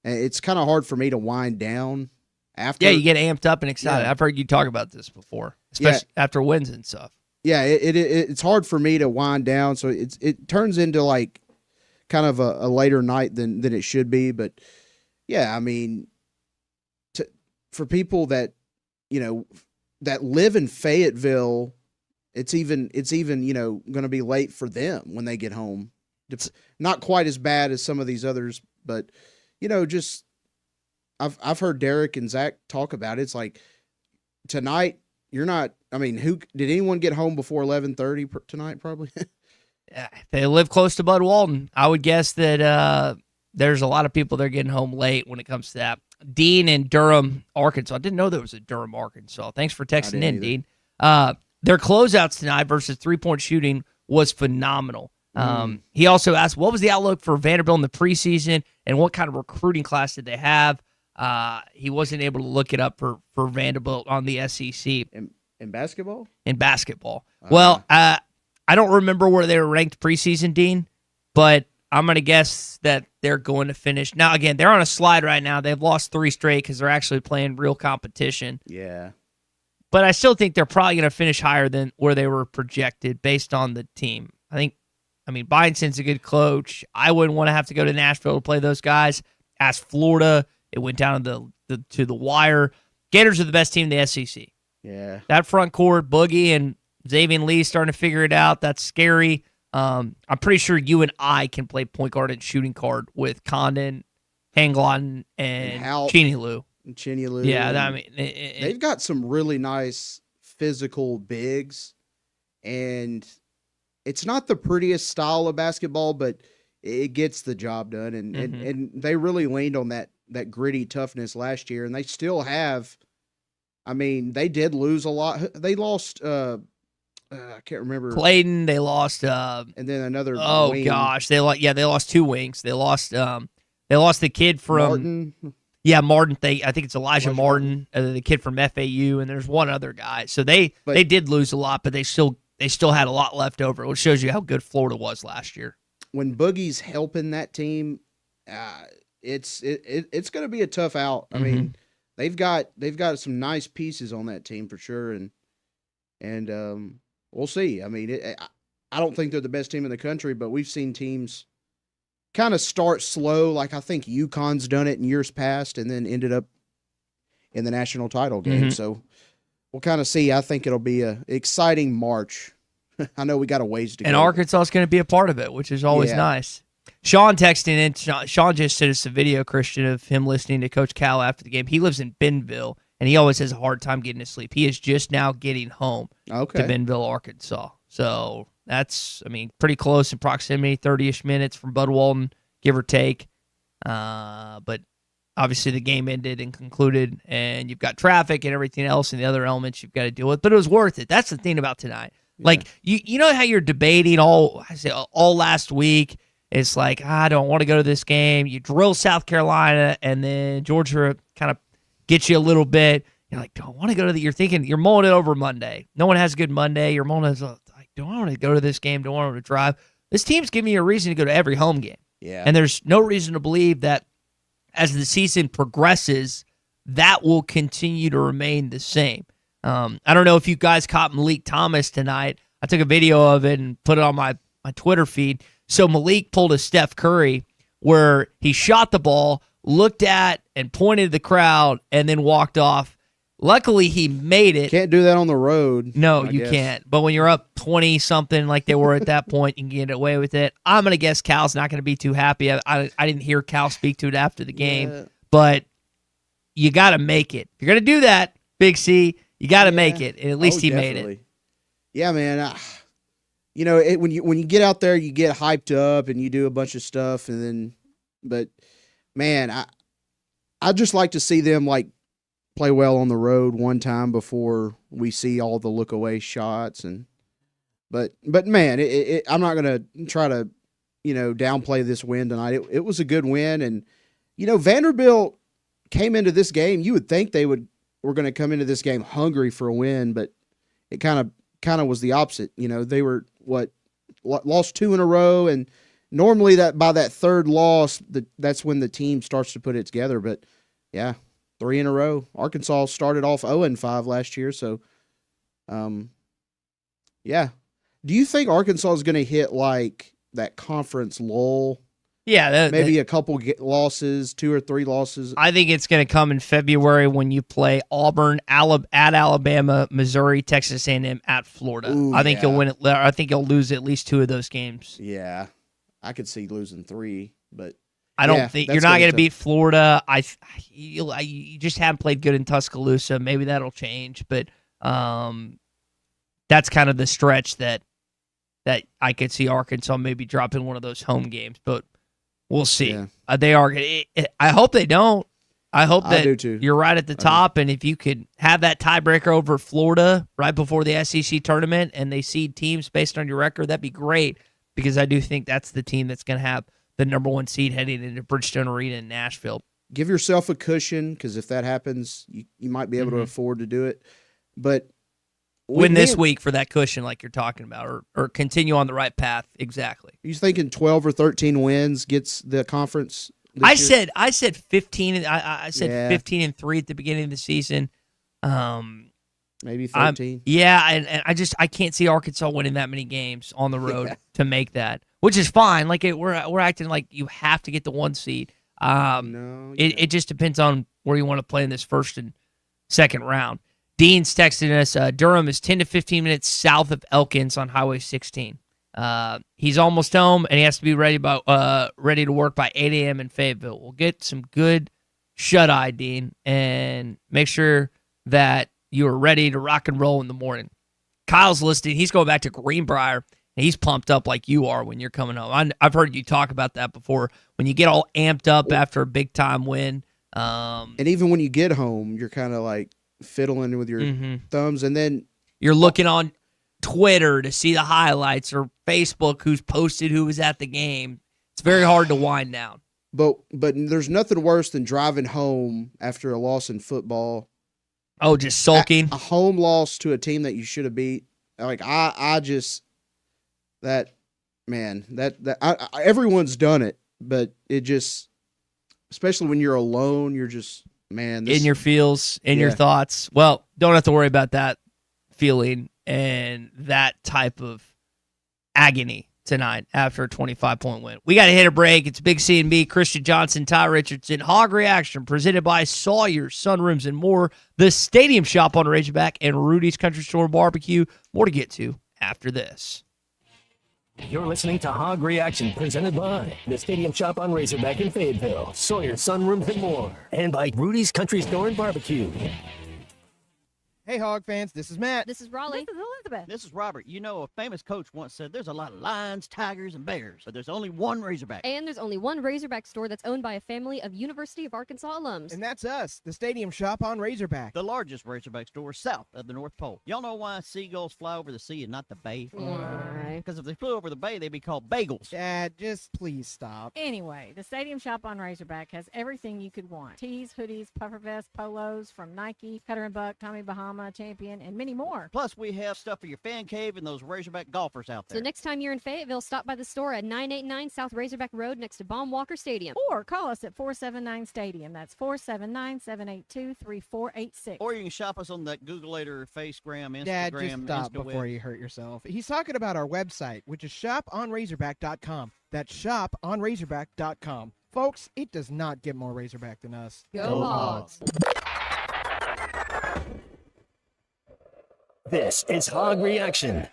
it's kind of hard for me to wind down after. Yeah, you get amped up and excited. Yeah. I've heard you talk about this before, especially after wins and stuff. Yeah, it's hard for me to wind down, so it turns into like kind of a later night than it should be. But yeah, I mean, for people that, you know, that live in Fayetteville, it's even you know, going to be late for them when they get home. It's not quite as bad as some of these others, but you know, just I've heard Derek and Zach talk about it. It's like tonight you're not. I mean, who did anyone get home before 11:30 tonight? Probably. Yeah, if they live close to Bud Walton, I would guess that there's a lot of people that are getting home late when it comes to that. Dean in Durham, Arkansas. I didn't know there was a Durham, Arkansas. Thanks for texting in, either. Dean. Their closeouts tonight versus three-point shooting was phenomenal. He also asked, what was the outlook for Vanderbilt in the preseason and what kind of recruiting class did they have? He wasn't able to look it up for Vanderbilt on the SEC. In basketball? In basketball. Well, I don't remember where they were ranked preseason, Dean, but I'm going to guess that they're going to finish. Now, again, they're on a slide right now. They've lost 3 straight because they're actually playing real competition. Yeah. But I still think they're probably going to finish higher than where they were projected based on the team. I mean, Byenson's a good coach. I wouldn't want to have to go to Nashville to play those guys. Ask Florida. It went down to the wire. Gators are the best team in the SEC. Yeah. That front court, Boogie and Xavier Lee starting to figure it out. That's scary. I'm pretty sure you and I can play point guard and shooting guard with Condon, Hanglon, and Cheney Lou. Yeah, I mean, they've got some really nice physical bigs, and it's not the prettiest style of basketball, but it gets the job done. And they really leaned on that gritty toughness last year, and they still have. I mean, they did lose a lot. They lost. I can't remember. Clayton, they lost. And then another. Oh wing. gosh, they lost 2 wings. They lost the kid from Martin. Yeah, Martin. I think it's Elijah Martin, the kid from FAU, and there's one other guy. So they did lose a lot, but they still had a lot left over, which shows you how good Florida was last year. When Boogie's helping that team, it's going to be a tough out. I mean, they've got some nice pieces on that team for sure, and we'll see. I mean, I don't think they're the best team in the country, but we've seen teams kind of start slow. Like I think UConn's done it in years past, and then ended up in the national title game. So we'll kind of see. I think it'll be a exciting March. I know we got a ways to go. And Arkansas is going to be a part of it, which is always nice. Sean texting in. Sean just sent us a video, Christian, of him listening to Coach Cal after the game. He lives in Bentonville, and he always has a hard time getting to sleep. He is just now getting home to Bentonville, Arkansas. So that's, I mean, pretty close in proximity, 30-ish minutes from Bud Walton, give or take. But obviously the game ended and concluded, and you've got traffic and everything else and the other elements you've got to deal with. But it was worth it. That's the thing about tonight. Yeah. Like, you know how you're debating all last week? It's like, I don't want to go to this game. You drill South Carolina, and then Georgia kind of gets you a little bit. You're like, don't want to go to you're thinking, you're mulling it over Monday. No one has a good Monday. You're mulling it like, don't want to go to this game. Don't want to drive. This team's giving you a reason to go to every home game. Yeah. And there's no reason to believe that as the season progresses, that will continue to remain the same. I don't know if you guys caught Malik Thomas tonight. I took a video of it and put it on my Twitter feed. So Malik pulled a Steph Curry where he shot the ball, looked at and pointed at the crowd, and then walked off. Luckily, he made it. Can't do that on the road. No, you can't. But when you're up 20-something like they were at that point, you can get away with it. I'm going to guess Cal's not going to be too happy. I didn't hear Cal speak to it after the game. But you got to make it. If you're going to do that, Big C, you got to make it. And at least he made it. Yeah, man. When you get out there, you get hyped up and you do a bunch of stuff. But, man, I'd just like to see them, like, play well on the road one time before we see all the look away shots. But man, I'm not going to try to, downplay this win tonight. It was a good win. And, Vanderbilt came into this game. You would think they were going to come into this game hungry for a win, but it kind of was the opposite. They were lost 2 in a row. And normally by that third loss, that's when the team starts to put it together. But yeah, 3 in a row. Arkansas started off 0-5 last year, so yeah. Do you think Arkansas is going to hit like that conference lull? Yeah, maybe a couple losses, 2 or 3 losses. I think it's going to come in February when you play Auburn, at Alabama, Missouri, Texas A&M, at Florida. Ooh, I think you'll win it. I think you'll lose at least 2 of those games. Yeah, I could see losing 3, but. I don't think you're not going to beat Florida. You just haven't played good in Tuscaloosa. Maybe that'll change, but that's kind of the stretch that I could see Arkansas maybe dropping one of those home games. But we'll see. Yeah. They are. I hope they don't. I hope that do too. You're right at the top, and if you could have that tiebreaker over Florida right before the SEC tournament, and they seed teams based on your record, that'd be great. Because I do think that's the team that's going to have the number 1 seed heading into Bridgestone Arena in Nashville. Give yourself a cushion, because if that happens, you might be able to afford to do it. But win this week for that cushion like you're talking about, or continue on the right path. Exactly. Are you thinking 12 or 13 wins gets the conference? I said 15. I said 15-3 at the beginning of the season. Maybe 13. And I can't see Arkansas winning that many games on the road to make that. Which is fine. Like we're acting like you have to get the 1 seed. It just depends on where you want to play in this first and second round. Dean's texting us. Durham is 10 to 15 minutes south of Elkins on Highway 16. He's almost home and he has to be ready to work by 8 a.m. in Fayetteville. We'll get some good shut-eye, Dean, and make sure that you are ready to rock and roll in the morning. Kyle's listed. He's going back to Greenbrier. He's pumped up like you are when you're coming home. I've heard you talk about that before. When you get all amped up after a big-time win. And even when you get home, you're kind of like fiddling with your thumbs. And then you're looking on Twitter to see the highlights or Facebook who's posted who was at the game. It's very hard to wind down. But there's nothing worse than driving home after a loss in football. Oh, just sulking? A home loss to a team that you should have beat. Like, everyone's done it, but it just, especially when you're alone, you're just, man. In your feels, in your thoughts. Well, don't have to worry about that feeling and that type of agony tonight after a 25-point win. We got to hit a break. It's Big C&B, Christian Johnson, Ty Richardson, Hog Reaction, presented by Sawyer, Sunrooms, and more. The Stadium Shop on Razorback and Rudy's Country Store Barbecue. More to get to after this. You're listening to Hog Reaction, presented by the Stadium Shop on Razorback in Fayetteville, Sawyer, Sunrooms, and more, and by Rudy's Country Store and Barbecue. Hey, Hog fans, this is Matt. This is Raleigh. This is Elizabeth. This is Robert. You know, a famous coach once said there's a lot of lions, tigers, and bears, but there's only one Razorback. And there's only one Razorback store that's owned by a family of University of Arkansas alums. And that's us, the Stadium Shop on Razorback. The largest Razorback store south of the North Pole. Y'all know why seagulls fly over the sea and not the bay? Why? Because if they flew over the bay, they'd be called bagels. Dad, just please stop. Anyway, the Stadium Shop on Razorback has everything you could want. Tees, hoodies, puffer vests, polos from Nike, Cutter & Buck, Tommy Bahama, Champion, and many more. Plus, we have stuff for your fan cave and those Razorback golfers out there. So next time you're in Fayetteville, stop by the store at 989 South Razorback Road next to Baum Walker Stadium. Or call us at 479 Stadium. That's 479-782-3486. Or you can shop us on that Googleator, Facegram, Instagram, Dad, just stop InstaWeb. before you hurt yourself. He's talking about our website, which is shoponrazorback.com. That's shoponrazorback.com. Folks, it does not get more Razorback than us. Go Hogs! This is Hog Reaction.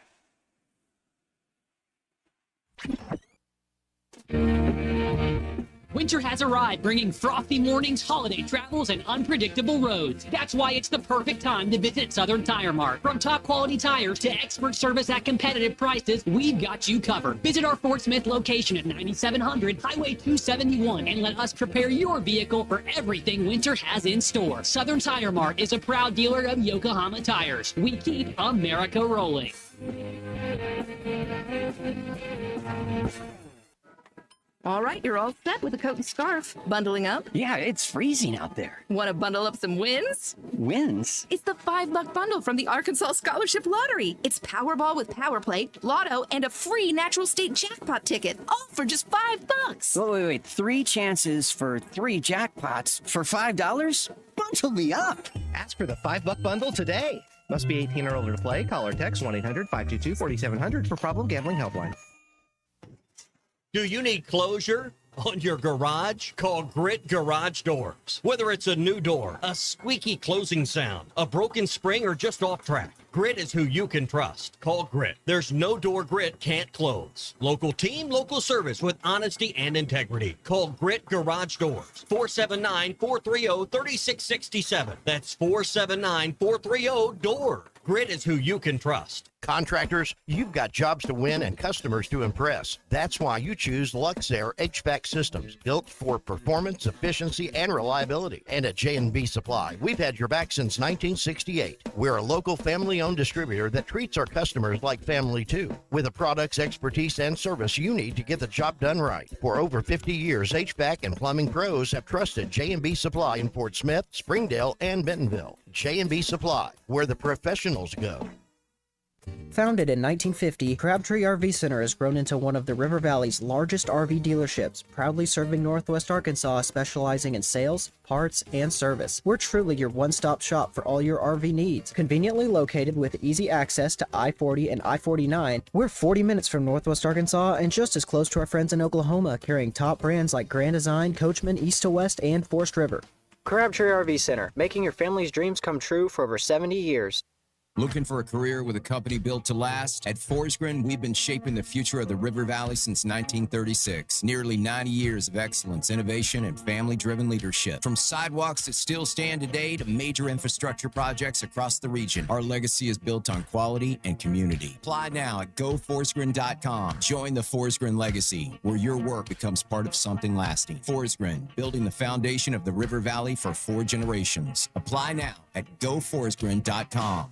Winter has arrived, bringing frothy mornings, holiday travels, and unpredictable roads. That's why it's the perfect time to visit Southern Tire Mart. From top quality tires to expert service at competitive prices, we've got you covered. Visit our Fort Smith location at 9700 Highway 271 and let us prepare your vehicle for everything winter has in store. Southern Tire Mart is a proud dealer of Yokohama tires. We keep America rolling. All right, you're all set with a coat and scarf. Bundling up? Yeah, it's freezing out there. Want to bundle up some wins? Wins? It's the $5 bundle from the Arkansas Scholarship Lottery. It's Powerball with Power Plate, Lotto, and a free natural state jackpot ticket, all for just $5. Wait. 3 chances for 3 jackpots for $5? Bundle me up. Ask for the $5 bundle today. Must be 18 or older to play. Call or text 1-800-522-4700 for Problem Gambling Helpline. Do you need closure on your garage? Call Grit Garage Doors. Whether it's a new door, a squeaky closing sound, a broken spring, or just off track, Grit is who you can trust. Call Grit. There's no door Grit can't close. Local team, local service with honesty and integrity. Call Grit Garage Doors. 479-430-3667. That's 479-430-DOOR. Grit is who you can trust. Contractors, you've got jobs to win and customers to impress. That's why you choose Luxair HVAC systems, built for performance, efficiency, and reliability. And at J&B Supply, we've had your back since 1968. We're a local family-owned distributor that treats our customers like family too, with the products, expertise, and service you need to get the job done right. For over 50 years, HVAC and plumbing pros have trusted J&B Supply in Fort Smith, Springdale, and Bentonville. J&B Supply, where the professionals go. Founded in 1950, Crabtree RV Center has grown into one of the River Valley's largest RV dealerships, proudly serving Northwest Arkansas, specializing in sales, parts, and service. We're truly your one-stop shop for all your RV needs. Conveniently located with easy access to I-40 and I-49, we're 40 minutes from Northwest Arkansas and just as close to our friends in Oklahoma, carrying top brands like Grand Design, Coachman, East to West, and Forest River. Crabtree RV Center, making your family's dreams come true for over 70 years. Looking for a career with a company built to last? At Forsgren, we've been shaping the future of the River Valley since 1936. Nearly 90 years of excellence, innovation, and family-driven leadership. From sidewalks that still stand today to major infrastructure projects across the region, our legacy is built on quality and community. Apply now at goforsgren.com. Join the Forsgren legacy, where your work becomes part of something lasting. Forsgren, building the foundation of the River Valley for 4 generations. Apply now at goforsgren.com.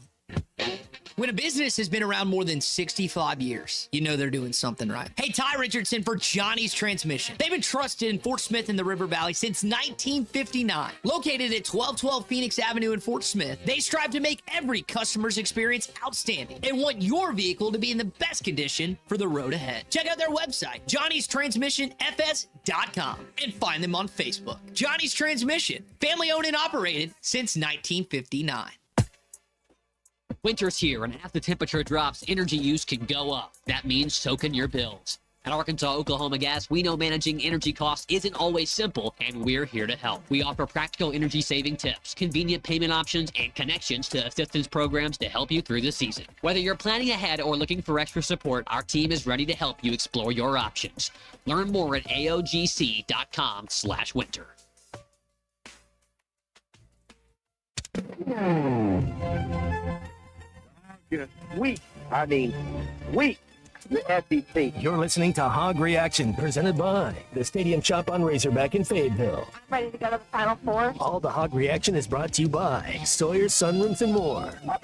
When a business has been around more than 65 years, you know they're doing something right. Hey, Ty Richardson for Johnny's Transmission. They've been trusted in Fort Smith and the River Valley since 1959. Located at 1212 Phoenix Avenue in Fort Smith, they strive to make every customer's experience outstanding and want your vehicle to be in the best condition for the road ahead. Check out their website, johnnystransmissionfs.com, and find them on Facebook. Johnny's Transmission, family owned and operated since 1959. Winter's here, and as the temperature drops, energy use can go up. That means so can your bills. At Arkansas Oklahoma Gas, we know managing energy costs isn't always simple, and we're here to help. We offer practical energy-saving tips, convenient payment options, and connections to assistance programs to help you through the season. Whether you're planning ahead or looking for extra support, our team is ready to help you explore your options. Learn more at aogc.com/winter. just weak. I mean, weak. The SEC. You're listening to Hog Reaction, presented by the Stadium Shop on Razorback in Fayetteville. Ready to go to the Final Four? All the Hog Reaction is brought to you by Sawyer's Sunrooms and more. I've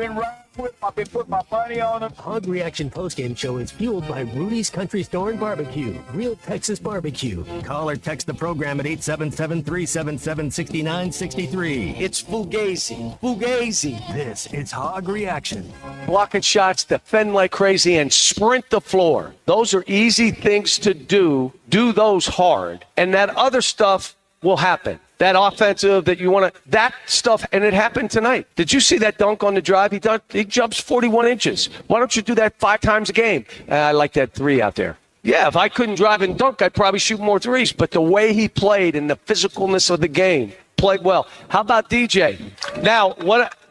been putting my money on them. Hog Reaction postgame show is fueled by Rudy's Country Store and Barbecue, real Texas barbecue. Call or text the program at 877-377-6963. It's Fugazi. Fugazi. This is Hog Reaction. Blocking shots, defend like crazy, and sprint the floor. Those are easy things to do. Do those hard. And that other stuff will happen. That offensive that you want to, that stuff, and it happened tonight. Did you see that dunk on the drive? He jumps 41 inches. Why don't you do that 5 times a game? I like that 3 out there. Yeah, if I couldn't drive and dunk, I'd probably shoot more threes. But the way he played and the physicalness of the game, played well. How about DJ? Now,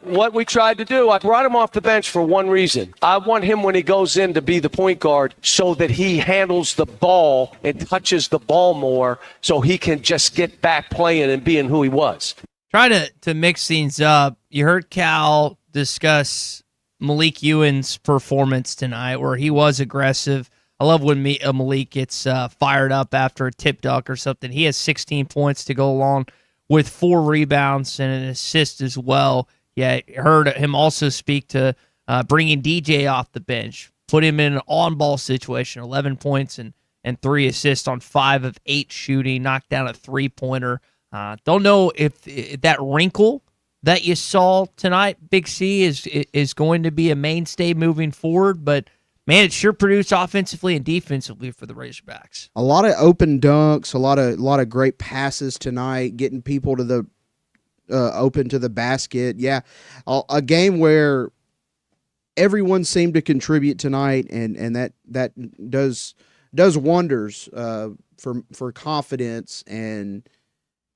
what we tried to do, I brought him off the bench for one reason. I want him when he goes in to be the point guard so that he handles the ball and touches the ball more so he can just get back playing and being who he was. Try to mix things up. You heard Cal discuss Malik Ewan's performance tonight where he was aggressive. I love when Malik gets fired up after a tip dunk or something. He has 16 points to go along with 4 rebounds and an assist as well. Yeah, heard him also speak to bringing DJ off the bench, put him in an on-ball situation, 11 points and 3 assists on 5 of 8 shooting, knocked down a three-pointer. Don't know if that wrinkle that you saw tonight, Big C, is going to be a mainstay moving forward, but man, it sure produced offensively and defensively for the Razorbacks. A lot of open dunks, a lot of great passes tonight, getting people to the open to the basket. Yeah, a game where everyone seemed to contribute tonight, and that does wonders for confidence. And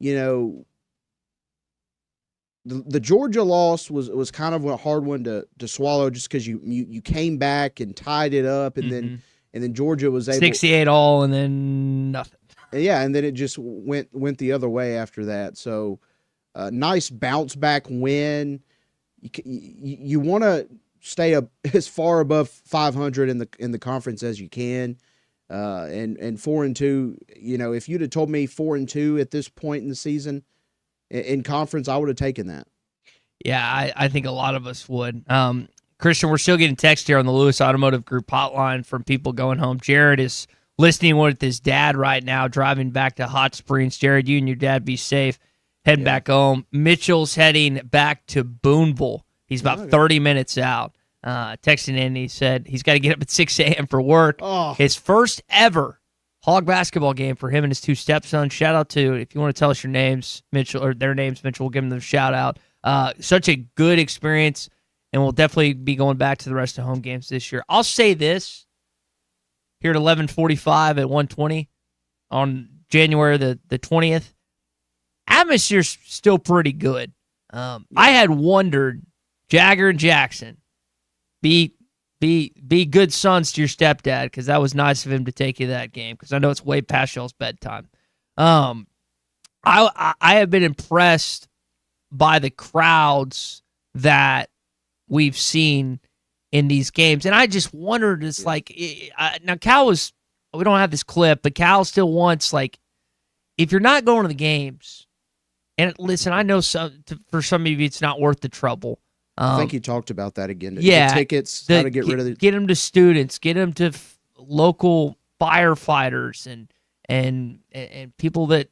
you know, the Georgia loss was kind of a hard one to swallow, just because you came back and tied it up, and then Georgia was able 68 all and then nothing. Yeah, and then it just went the other way after that. So nice bounce back win. You want to stay as far above 500 in the conference as you can. And 4-2. You know, if you'd have told me 4-2 at this point in the season in conference, I would have taken that. Yeah, I think a lot of us would. Christian, we're still getting text here on the Lewis Automotive Group hotline from people going home. Jared is listening with his dad right now, driving back to Hot Springs. Jared, you and your dad be safe. Heading back home. Mitchell's heading back to Boonville. He's about 30 minutes out. Texting in, he said he's got to get up at 6 a.m. for work. Oh. His first ever Hog basketball game for him and his 2 stepsons. Shout out to, if you want to tell us your names, Mitchell, or their names, Mitchell, we'll give them the shout out. Such a good experience, and we'll definitely be going back to the rest of home games this year. I'll say this here at 11:45 at 1:20 on January the 20th. Atmosphere's still pretty good. I had wondered, Jagger and Jackson, be good sons to your stepdad, because that was nice of him to take you to that game, because I know it's way past y'all's bedtime. I have been impressed by the crowds that we've seen in these games, and I just wondered, it's like, now Cal was, we don't have this clip, but Cal still wants, like, if you're not going to the games, and listen, I know for some of you it's not worth the trouble. I think you talked about that again. Yeah, the tickets, how to get rid of it. Get them to students, get them to local firefighters and people that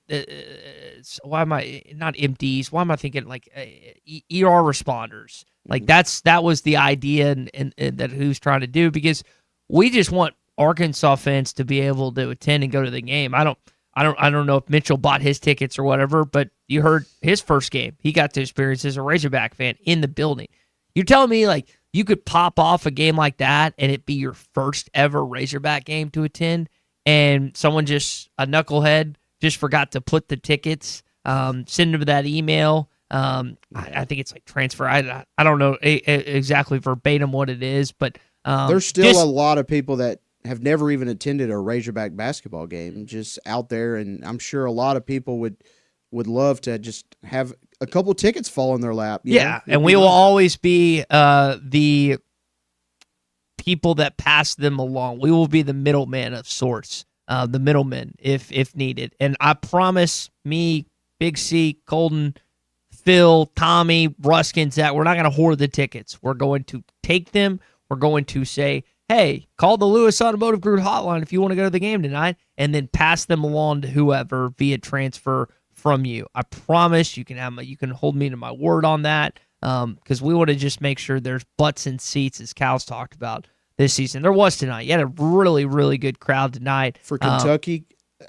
why am I not MDs? Why am I thinking like ER responders? Like that was the idea and that who's trying to do, because we just want Arkansas fans to be able to attend and go to the game. I don't know if Mitchell bought his tickets or whatever, but you heard his first game. He got to experience as a Razorback fan in the building. You're telling me like you could pop off a game like that and it be your first ever Razorback game to attend, and someone just, a knucklehead, just forgot to put the tickets, send them that email. I think it's like transfer. I don't know exactly verbatim what it is, but there's still a lot of people that have never even attended a Razorback basketball game just out there, and I'm sure a lot of people would love to just have a couple tickets fall in their lap. Yeah, and we will always be the people that pass them along. We will be the middleman of sorts, the middleman if needed. And I promise me, Big C, Colton, Phil, Tommy, Ruskin, Zach, we're not going to hoard the tickets. We're going to take them. We're going to say, hey, call the Lewis Automotive Group hotline if you want to go to the game tonight, and then pass them along to whoever via transfer from you. I promise you can hold me to my word on that, because we want to just make sure there's butts and seats, as Cal's talked about this season. There was tonight. You had a really, really good crowd tonight. For Kentucky,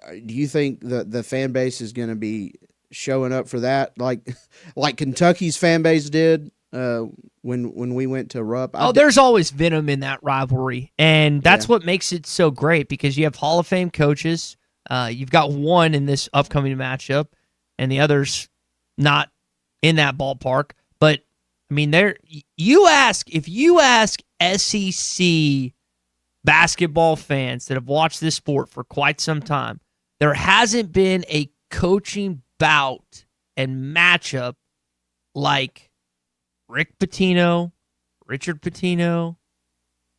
do you think the fan base is going to be showing up for that, like Kentucky's fan base did when we went to Rupp? There's always venom in that rivalry, and that's what makes it so great, because you have Hall of Fame coaches. You've got one in this upcoming matchup, and the other's not in that ballpark. But I mean, if you ask SEC basketball fans that have watched this sport for quite some time, there hasn't been a coaching bout and matchup like Rick Pitino, Richard Pitino,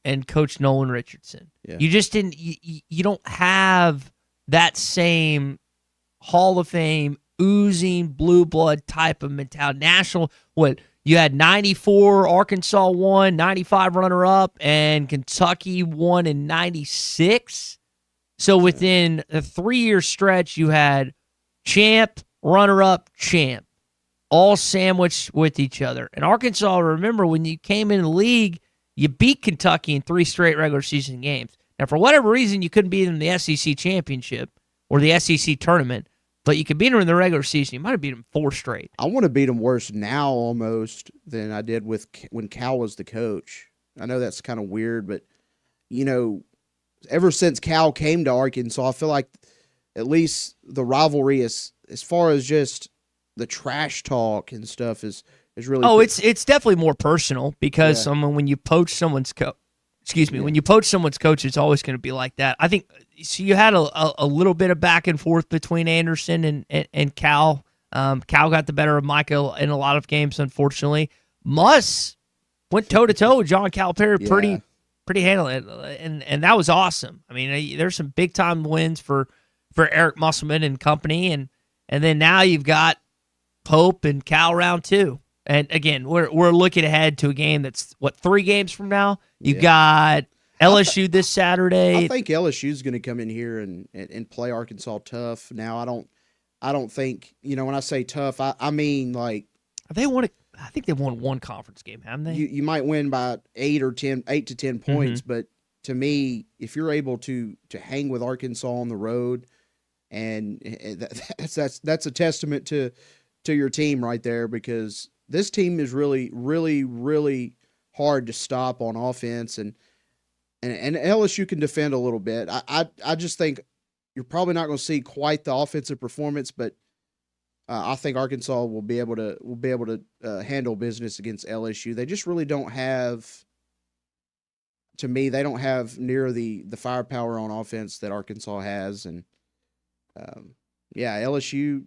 and Coach Nolan Richardson. Yeah. You just didn't. You don't have that same Hall of Fame oozing blue blood type of mentality. National. What you had 94, Arkansas won, 95 runner up, and Kentucky won in 96. So within a 3-year stretch, you had champ, runner-up, champ, all sandwiched with each other. And Arkansas, remember, when you came in the league, you beat Kentucky in 3 straight regular season games. Now, for whatever reason, you couldn't beat them in the SEC championship or the SEC tournament, but you could beat them in the regular season. You might have beat them 4 straight. I want to beat them worse now almost than I did when Cal was the coach. I know that's kind of weird, but, ever since Cal came to Arkansas, I feel like at least the rivalry is, as far as just the trash talk and stuff, is really. Oh, it's definitely more personal, because when you poach someone's when you poach someone's coach, it's always going to be like that. I think so. You had a little bit of back and forth between Anderson and Cal. Cal got the better of Michael in a lot of games, unfortunately. Muss went toe to toe with John Calipari pretty handily, and that was awesome. I mean, there's some big time wins for Eric Musselman and company, and then now you've got Pope and Cal round 2. And again, we're looking ahead to a game that's 3 games from now. You've got LSU this Saturday. I think LSU's going to come in here and play Arkansas tough. Now, I don't think, when I say tough, I mean like they won. I think they've won 1 conference game, haven't they? You might win by 8 to 10 points, but to me, if you're able to hang with Arkansas on the road, and that's a testament to your team right there, because this team is really, really, really hard to stop on offense, and LSU can defend a little bit. I just think you're probably not going to see quite the offensive performance, but I think Arkansas will be able to handle business against LSU. They just really don't have. To me, they don't have near the firepower on offense that Arkansas has, and LSU.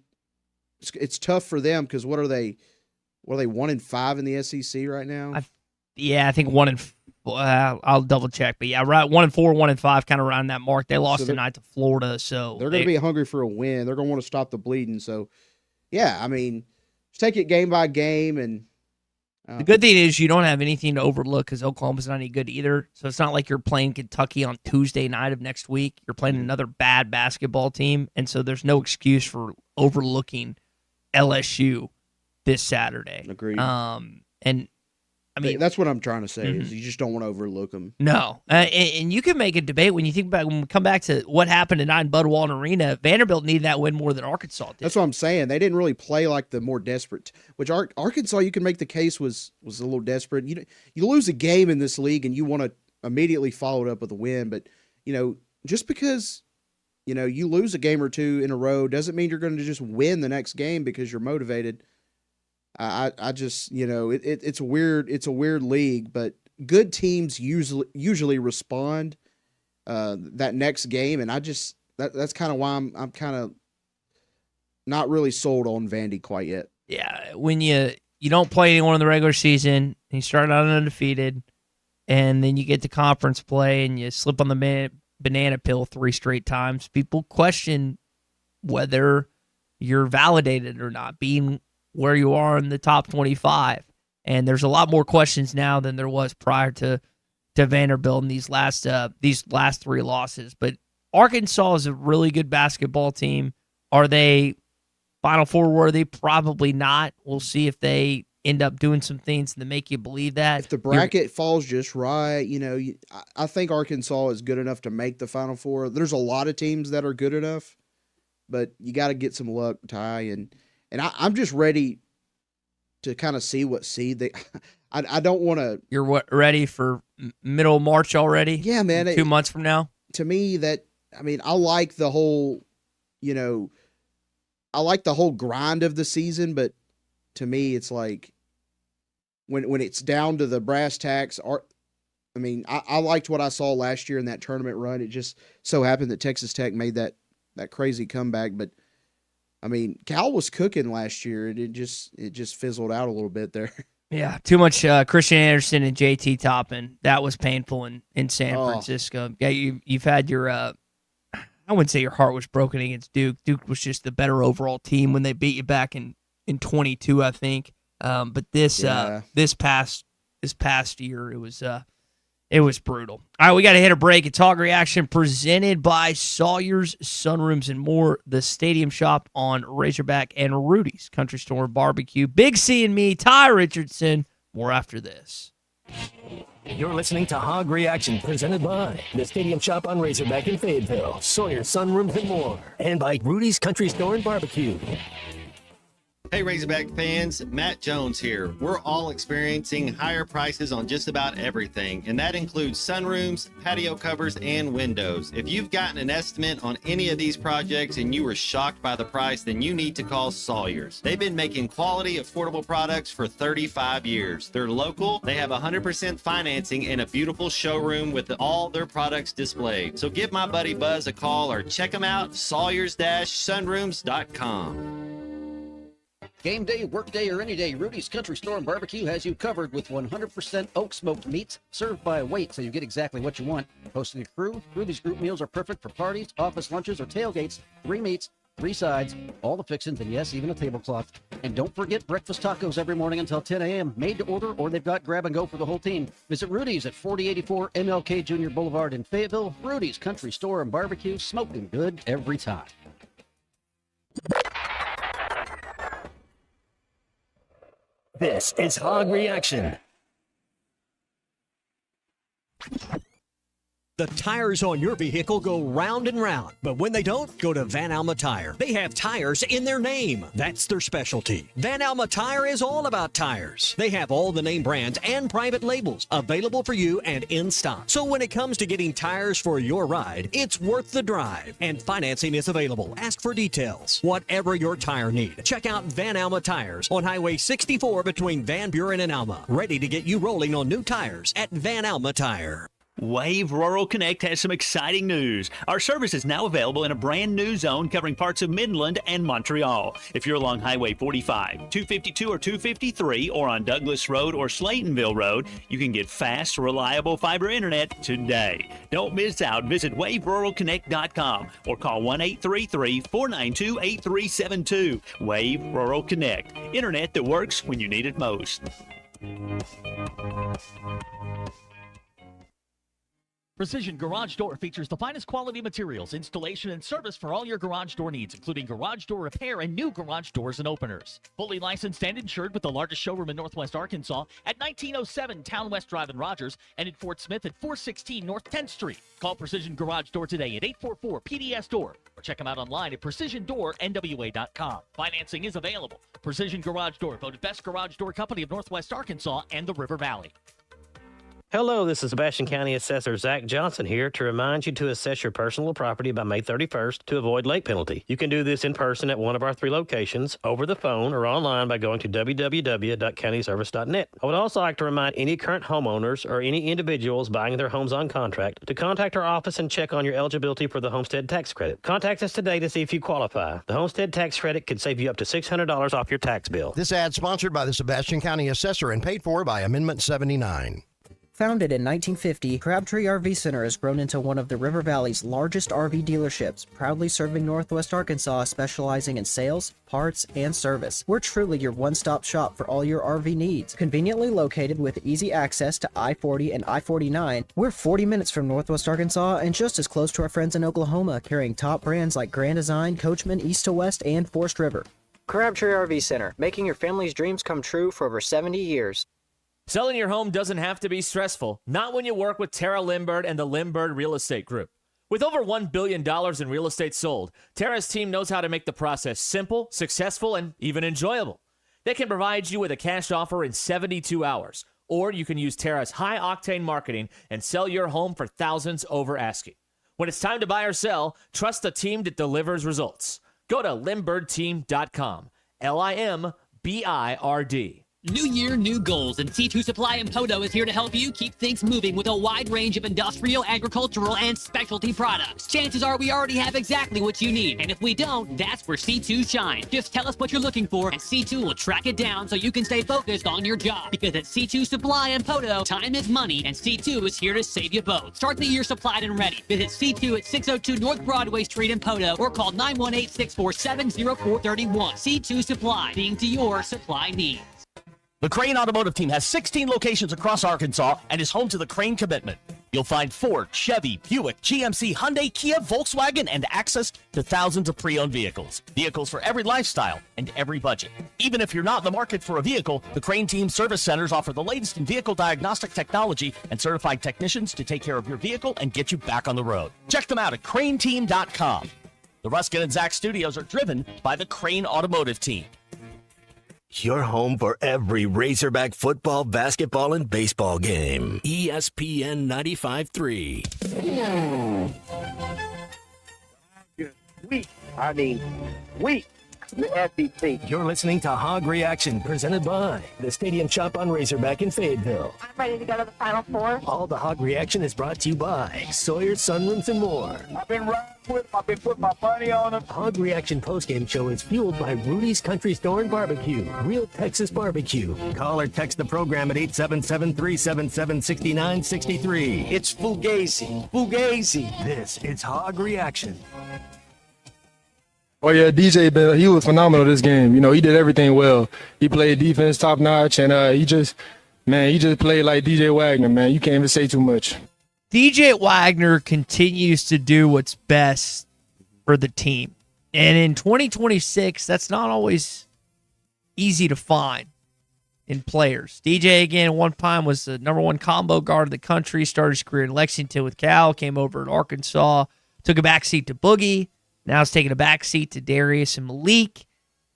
It's tough for them because what are they 1-5 in the SEC right now? I think 1 I'll double check, but right, 1-4, 1-5, kind of around that mark. They lost tonight to Florida, so they're going to be hungry for a win. They're going to want to stop the bleeding. So, I mean, just take it game by game. And the good thing is you don't have anything to overlook because Oklahoma's not any good either. So it's not like you're playing Kentucky on Tuesday night of next week. You're playing another bad basketball team, and so there's no excuse for overlooking LSU this Saturday. Agreed. And I mean, that's what I'm trying to say is you just don't want to overlook them. No, and you can make a debate when you think about when we come back to what happened tonight in Bud Walton Arena. Vanderbilt needed that win more than Arkansas did. That's what I'm saying. They didn't really play like the more desperate. Which Arkansas, you can make the case was a little desperate. You lose a game in this league and you want to immediately follow it up with a win, but just because you lose a game or 2 in a row doesn't mean you're going to just win the next game because you're motivated. I just it's a weird league, but good teams usually respond that next game, and that's kind of why I'm kind of not really sold on Vandy quite yet. Yeah, when you don't play anyone in the regular season, and you start out undefeated, and then you get to conference play and you slip on the banana peel 3 straight times, people question whether you're validated or not, being where you are in the top 25. And there's a lot more questions now than there was prior to Vanderbilt in these last 3 losses. But Arkansas is a really good basketball team. Are they Final Four worthy? Probably not. We'll see if they end up doing some things that make you believe that. If the bracket falls just right, I think Arkansas is good enough to make the Final Four. There's a lot of teams that are good enough, but you got to get some luck, Ty. And I'm just ready to kind of see what seed they. I don't want to. You're ready for middle of March already? Yeah, man. 2 months from now. To me, I like the whole, I like the whole grind of the season, but to me, it's like when it's down to the brass tacks. I liked what I saw last year in that tournament run. It just so happened that Texas Tech made that crazy comeback, but Cal was cooking last year, and it just fizzled out a little bit there. Yeah, too much Christian Anderson and JT Toppin. That was painful in San Francisco. Yeah, you've had your I wouldn't say your heart was broken against Duke. Duke was just the better overall team when they beat you back in 22, I think. But this past year, it was brutal. All right, we got to hit a break. It's Hog Reaction presented by Sawyer's Sunrooms and More, the Stadium Shop on Razorback, and Rudy's Country Store Barbecue. Big C and me, Ty Richardson. More after this. You're listening to Hog Reaction, presented by the Stadium Shop on Razorback in Fayetteville, Sawyer's Sunrooms and More, and by Rudy's Country Store and Barbecue. Hey Razorback fans, Matt Jones here. We're all experiencing higher prices on just about everything, and that includes sunrooms, patio covers, and windows. If you've gotten an estimate on any of these projects and you were shocked by the price, then you need to call Sawyer's. They've been making quality, affordable products for 35 years. They're local, they have 100% financing, and a beautiful showroom with all their products displayed. So give my buddy Buzz a call or check them out, sawyers-sunrooms.com. Game day, work day, or any day, Rudy's Country Store and Barbecue has you covered with 100% oak smoked meats served by weight so you get exactly what you want. Hosting a crew, Rudy's group meals are perfect for parties, office lunches, or tailgates. 3 meats, 3 sides, all the fixings, and yes, even a tablecloth. And don't forget breakfast tacos every morning until 10 a.m. Made to order, or they've got grab and go for the whole team. Visit Rudy's at 4084 MLK Jr. Boulevard in Fayetteville. Rudy's Country Store and Barbecue, smoking good every time. This is Hog Reaction. The tires on your vehicle go round and round, but when they don't, go to Van Alma Tire. They have tires in their name. That's their specialty. Van Alma Tire is all about tires. They have all the name brands and private labels available for you and in stock. So when it comes to getting tires for your ride, it's worth the drive. And financing is available. Ask for details. Whatever your tire need, check out Van Alma Tires on Highway 64 between Van Buren and Alma. Ready to get you rolling on new tires at Van Alma Tire. Wave Rural Connect has some exciting news. Our service is now available in a brand new zone covering parts of Midland and Montreal. If you're along Highway 45, 252 or 253, or on Douglas Road or Slaytonville Road, you can get fast, reliable fiber internet today. Don't miss out. Visit waveruralconnect.com or call 1-833-492-8372. Wave Rural Connect. Internet that works when you need it most. Precision Garage Door features the finest quality materials, installation, and service for all your garage door needs, including garage door repair and new garage doors and openers. Fully licensed and insured with the largest showroom in Northwest Arkansas at 1907 Town West Drive in Rogers and in Fort Smith at 416 North 10th Street. Call Precision Garage Door today at 844-PDS-DOOR or check them out online at PrecisionDoorNWA.com. Financing is available. Precision Garage Door, voted Best Garage Door Company of Northwest Arkansas and the River Valley. Hello, this is Sebastian County Assessor Zach Johnson here to remind you to assess your personal property by May 31st to avoid late penalty. You can do this in person at one of our 3 locations, over the phone, or online by going to www.countyservice.net. I would also like to remind any current homeowners or any individuals buying their homes on contract to contact our office and check on your eligibility for the homestead tax credit. Contact us today to see if you qualify. The homestead tax credit could save you up to $600 off your tax bill. This ad sponsored by the Sebastian County Assessor and paid for by Amendment 79. Founded in 1950, Crabtree RV Center has grown into one of the River Valley's largest RV dealerships, proudly serving Northwest Arkansas, specializing in sales, parts, and service. We're truly your one-stop shop for all your RV needs. Conveniently located with easy access to I-40 and I-49, we're 40 minutes from Northwest Arkansas and just as close to our friends in Oklahoma, carrying top brands like Grand Design, Coachman, East to West, and Forest River. Crabtree RV Center, making your family's dreams come true for over 70 years. Selling your home doesn't have to be stressful, not when you work with Tara Limbird and the Limbird Real Estate Group. With over $1 billion in real estate sold, Tara's team knows how to make the process simple, successful, and even enjoyable. They can provide you with a cash offer in 72 hours, or you can use Tara's high-octane marketing and sell your home for thousands over asking. When it's time to buy or sell, trust the team that delivers results. Go to LimbirdTeam.com, LIMBIRD. New year, new goals, and C2 Supply in Poto is here to help you keep things moving with a wide range of industrial, agricultural, and specialty products. Chances are we already have exactly what you need, and if we don't, that's where C2 shines. Just tell us what you're looking for, and C2 will track it down so you can stay focused on your job. Because at C2 Supply in Poto, time is money, and C2 is here to save you both. Start the year supplied and ready. Visit C2 at 602 North Broadway Street in Poto, or call 918-647-0431. C2 Supply, being to your supply needs. The Crane Automotive team has 16 locations across Arkansas and is home to the Crane Commitment. You'll find Ford, Chevy, Buick, GMC, Hyundai, Kia, Volkswagen, and access to thousands of pre-owned vehicles. Vehicles for every lifestyle and every budget. Even if you're not in the market for a vehicle, the Crane Team service centers offer the latest in vehicle diagnostic technology and certified technicians to take care of your vehicle and get you back on the road. Check them out at craneteam.com. The Ruskin and Zach studios are driven by the Crane Automotive team. Your home for every Razorback football, basketball, and baseball game. ESPN 95.3. Weak. The SEC. You're listening to Hog Reaction, presented by the Stadium Shop on Razorback in Fayetteville. I'm ready to go to the Final Four. All the Hog Reaction is brought to you by Sawyer's Sunrooms and more. I've been riding with them. I've been putting my money on them. Hog Reaction postgame show is fueled by Rudy's Country Store and Barbecue, real Texas barbecue. Call or text the program at 877-377-6963. It's Fugazi. Fugazi. This is Hog Reaction. Oh yeah, DJ, he was phenomenal this game. You know, he did everything well. He played defense top notch, and he just played like DJ Wagner, man. You can't even say too much. DJ Wagner continues to do what's best for the team. And in 2026, that's not always easy to find in players. DJ, again, at one time was the number one combo guard in the country, started his career in Lexington with Cal, came over to Arkansas, took a backseat to Boogie. Now he's taking a backseat to Darius and Malik.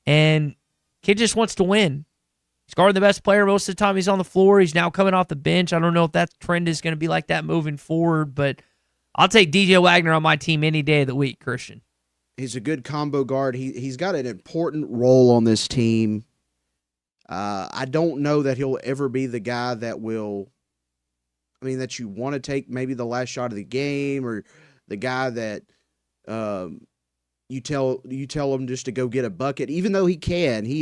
And kid just wants to win. He's guarding the best player most of the time he's on the floor. He's now coming off the bench. I don't know if that trend is going to be like that moving forward, but I'll take DJ Wagner on my team any day of the week, Christian. He's a good combo guard. He's got an important role on this team. I don't know that he'll ever be the guy that that you want to take maybe the last shot of the game, or the guy that you tell him just to go get a bucket. Even though he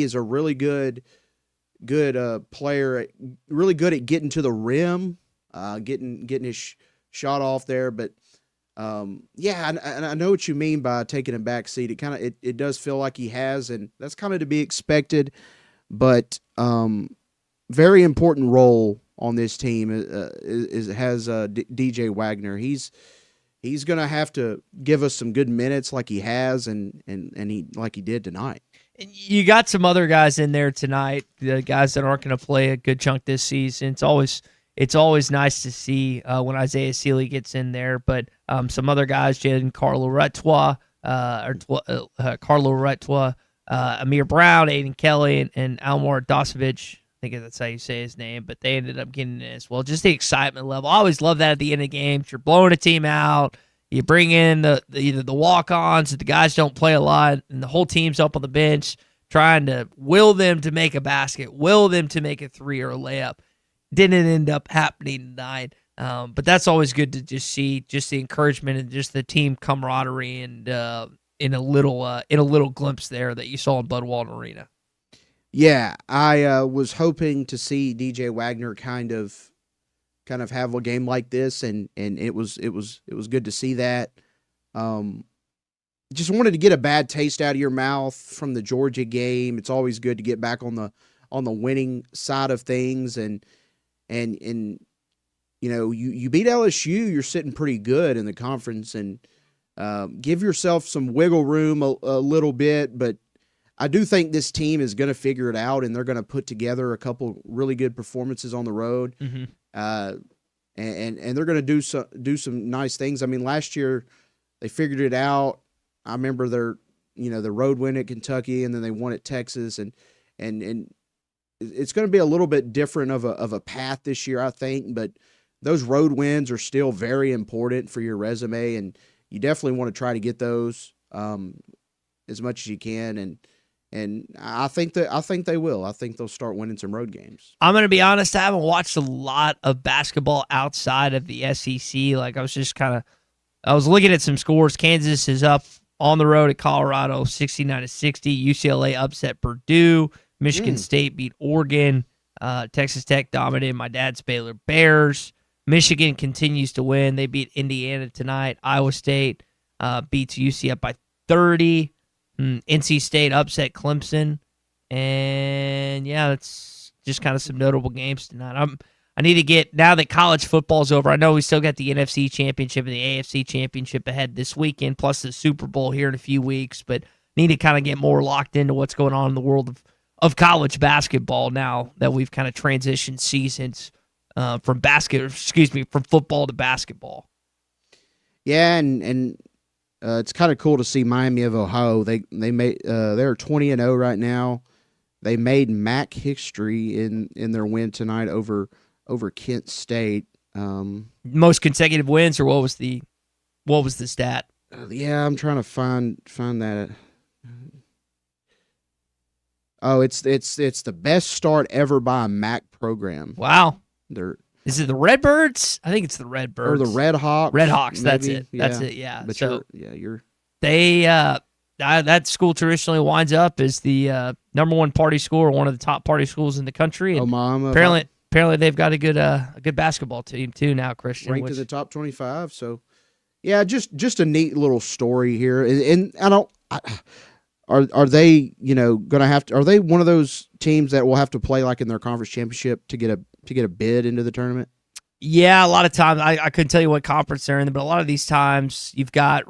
is a really good player, really good at getting to the rim, getting his shot off there. But I know what you mean by taking a back seat. It does feel like he has, and that's kind of to be expected. But very important role on this team has DJ Wagner. He's going to have to give us some good minutes like he has, and he like he did tonight. You got some other guys in there tonight, the guys that aren't going to play a good chunk this season. It's always nice to see when Isaiah Sealy gets in there, but some other guys, Carlo Retwa, Amir Brown, Aiden Kelly, and Almar Dosovich. I think that's how you say his name, but they ended up getting it as well. Just the excitement level. I always love that at the end of games. You're blowing a team out. You bring in either the walk-ons, or the guys don't play a lot, and the whole team's up on the bench trying to will them to make a basket, will them to make a three or a layup. Didn't end up happening tonight. But that's always good to just see, just the encouragement and just the team camaraderie, and in a little glimpse there that you saw in Bud Walton Arena. Yeah, I was hoping to see DJ Wagner kind of kind of have a game like this, and it was good to see that. Just wanted to get a bad taste out of your mouth from the Georgia game. It's always good to get back on the winning side of things, and you know, you beat LSU, you're sitting pretty good in the conference, and give yourself some wiggle room a little bit, but I do think this team is going to figure it out, and they're going to put together a couple really good performances on the road, and they're going to do some nice things. I mean, last year they figured it out. I remember the road win at Kentucky, and then they won at Texas, and it's going to be a little bit different of a path this year, I think. But those road wins are still very important for your resume, and you definitely want to try to get those as much as you can. And I think they will. I think they'll start winning some road games. I'm going to be honest, I haven't watched a lot of basketball outside of the SEC. Like, I was looking at some scores. Kansas is up on the road at Colorado, 69-60. UCLA upset Purdue. Michigan State beat Oregon. Texas Tech dominated my dad's Baylor Bears. Michigan continues to win. They beat Indiana tonight. Iowa State beats UCF by 30. NC State upset Clemson. And, yeah, that's just kind of some notable games tonight. I need to get, now that college football's over, I know we still got the NFC Championship and the AFC Championship ahead this weekend, plus the Super Bowl here in a few weeks, but need to kind of get more locked into what's going on in the world of college basketball now that we've kind of transitioned seasons from football to basketball. Yeah, and it's kind of cool to see Miami of Ohio. They're 20-0 right now. They made MAC history in their win tonight over Kent State. Most consecutive wins, or what was the stat? Yeah, I'm trying to find that. Oh, it's the best start ever by a MAC program. Wow. Is it the Redbirds? I think it's the Redbirds. Or the Red Hawks. Red Hawks, maybe. that's it. Yeah. That's it, yeah. But so you're that school traditionally winds up as the number one party school, or one of the top party schools in the country. And apparently they've got a good basketball team too now, Christian. Ranked in the top 25. So yeah, just a neat little story here. And are they, gonna have to, are they one of those teams that will have to play like in their conference championship to get a bid into the tournament? Yeah, a lot of times I couldn't tell you what conference they're in, but a lot of these times you've got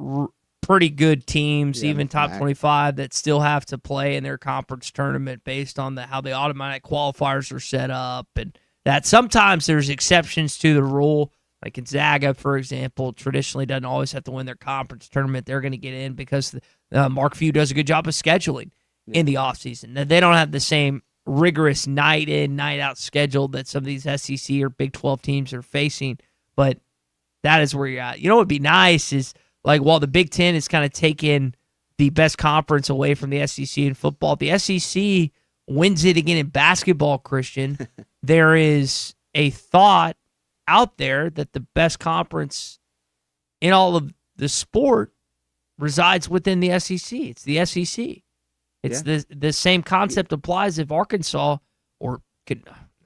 pretty good teams, even top 25, that still have to play in their conference tournament based on how the automatic qualifiers are set up, and that sometimes there's exceptions to the rule. Like Gonzaga, for example, traditionally doesn't always have to win their conference tournament. They're going to get in because Mark Few does a good job of scheduling in the offseason. They don't have the same rigorous night in, night out schedule that some of these SEC or Big 12 teams are facing, but that is where you're at. You know what would be nice is, like, while the Big Ten is kind of taking the best conference away from the SEC in football, the SEC wins it again in basketball, Christian. There is a thought out there that the best conference in all of the sport resides within the SEC. It's the SEC. It's the same concept applies if Arkansas, or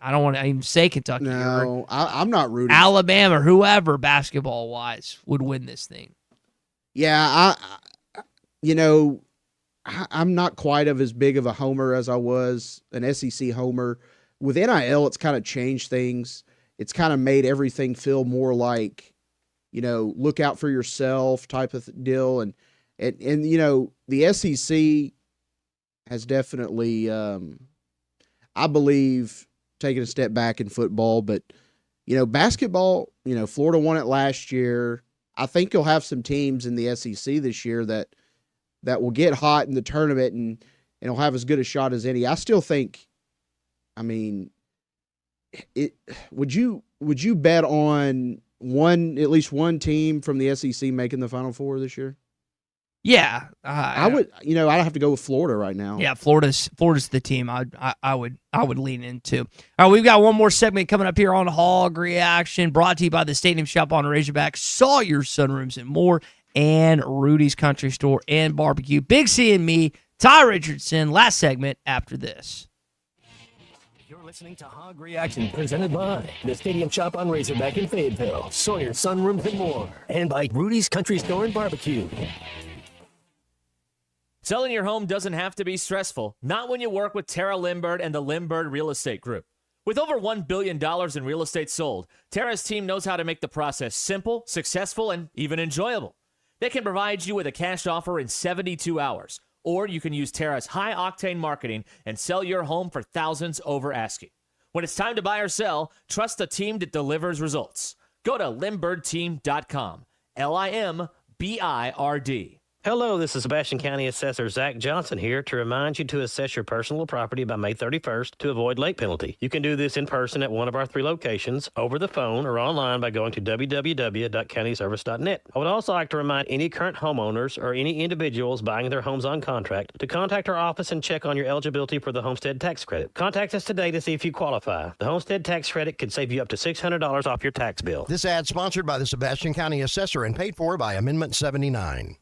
I don't want to even say Kentucky. No, I'm not rooting. Alabama or whoever, basketball-wise, would win this thing. Yeah, I'm not quite as big of a homer as I was an SEC homer. With NIL, it's kind of changed things. It's kind of made everything feel more like, look out for yourself type of deal. And the SEC has definitely, I believe, taken a step back in football. But, basketball, Florida won it last year. I think you'll have some teams in the SEC this year that will get hot in the tournament and will have as good a shot as any. I still think, would you bet on at least one team from the SEC making the Final Four this year? Yeah, I would. I'd have to go with Florida right now. Yeah, Florida's the team I would lean into. All right, we've got one more segment coming up here on Hog Reaction, brought to you by the Stadium Shop on Razorback, Sawyer Sunrooms and More, and Rudy's Country Store and Barbecue. Big C and me, Ty Richardson. Last segment after this. Listening to Hog Reaction, presented by the Stadium Shop on Razorback in Fayetteville, Sawyer Sunrooms and more, and by Rudy's Country Store and Barbecue. Selling your home doesn't have to be stressful, not when you work with Tara Limbird and the Limbird Real Estate Group. With over $1 billion in real estate sold, Tara's team knows how to make the process simple, successful, and even enjoyable. They can provide you with a cash offer in 72 hours, or you can use Tara's high-octane marketing and sell your home for thousands over asking. When it's time to buy or sell, trust a team that delivers results. Go to LimbIrdTeam.com. LIMBIRD. Hello, this is Sebastian County Assessor Zach Johnson here to remind you to assess your personal property by May 31st to avoid late penalty. You can do this in person at one of our 3 locations, over the phone, or online by going to www.countyservice.net. I would also like to remind any current homeowners or any individuals buying their homes on contract to contact our office and check on your eligibility for the homestead tax credit. Contact us today to see if you qualify. The homestead tax credit could save you up to $600 off your tax bill. This ad sponsored by the Sebastian County Assessor and paid for by Amendment 79.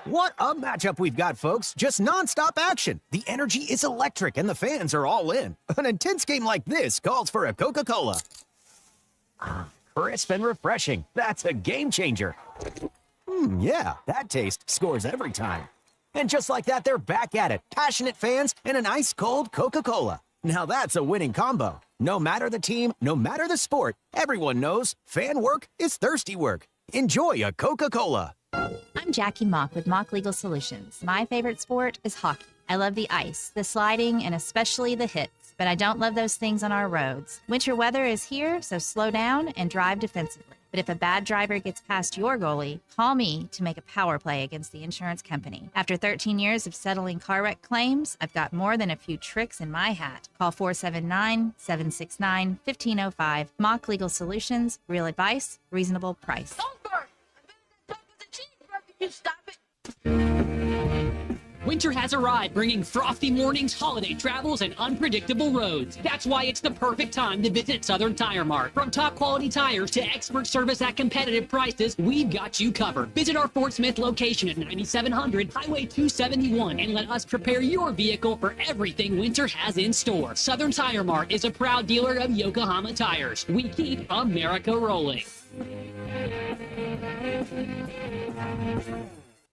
What a matchup we've got, folks. Just nonstop action. The energy is electric and the fans are all in. An intense game like this calls for a Coca-Cola. Crisp and refreshing. That's a game changer. Yeah, that taste scores every time. And just like that, they're back at it. Passionate fans and an ice-cold Coca-Cola. Now that's a winning combo. No matter the team, no matter the sport, everyone knows fan work is thirsty work. Enjoy a Coca-Cola. I'm Jackie Mock with Mock Legal Solutions. My favorite sport is hockey. I love the ice, the sliding, and especially the hits, but I don't love those things on our roads. Winter weather is here, so slow down and drive defensively. But if a bad driver gets past your goalie, call me to make a power play against the insurance company. After 13 years of settling car wreck claims, I've got more than a few tricks in my hat. Call 479-769-1505. Mock Legal Solutions, real advice, reasonable price. You stop it. Winter has arrived, bringing frosty mornings, holiday travels, and unpredictable roads. That's why it's the perfect time to visit Southern Tire Mart. From top quality tires to expert service at competitive prices, we've got you covered. Visit our Fort Smith location at 9700 Highway 271 and let us prepare your vehicle for everything winter has in store. Southern Tire Mart is a proud dealer of Yokohama tires. We keep America rolling.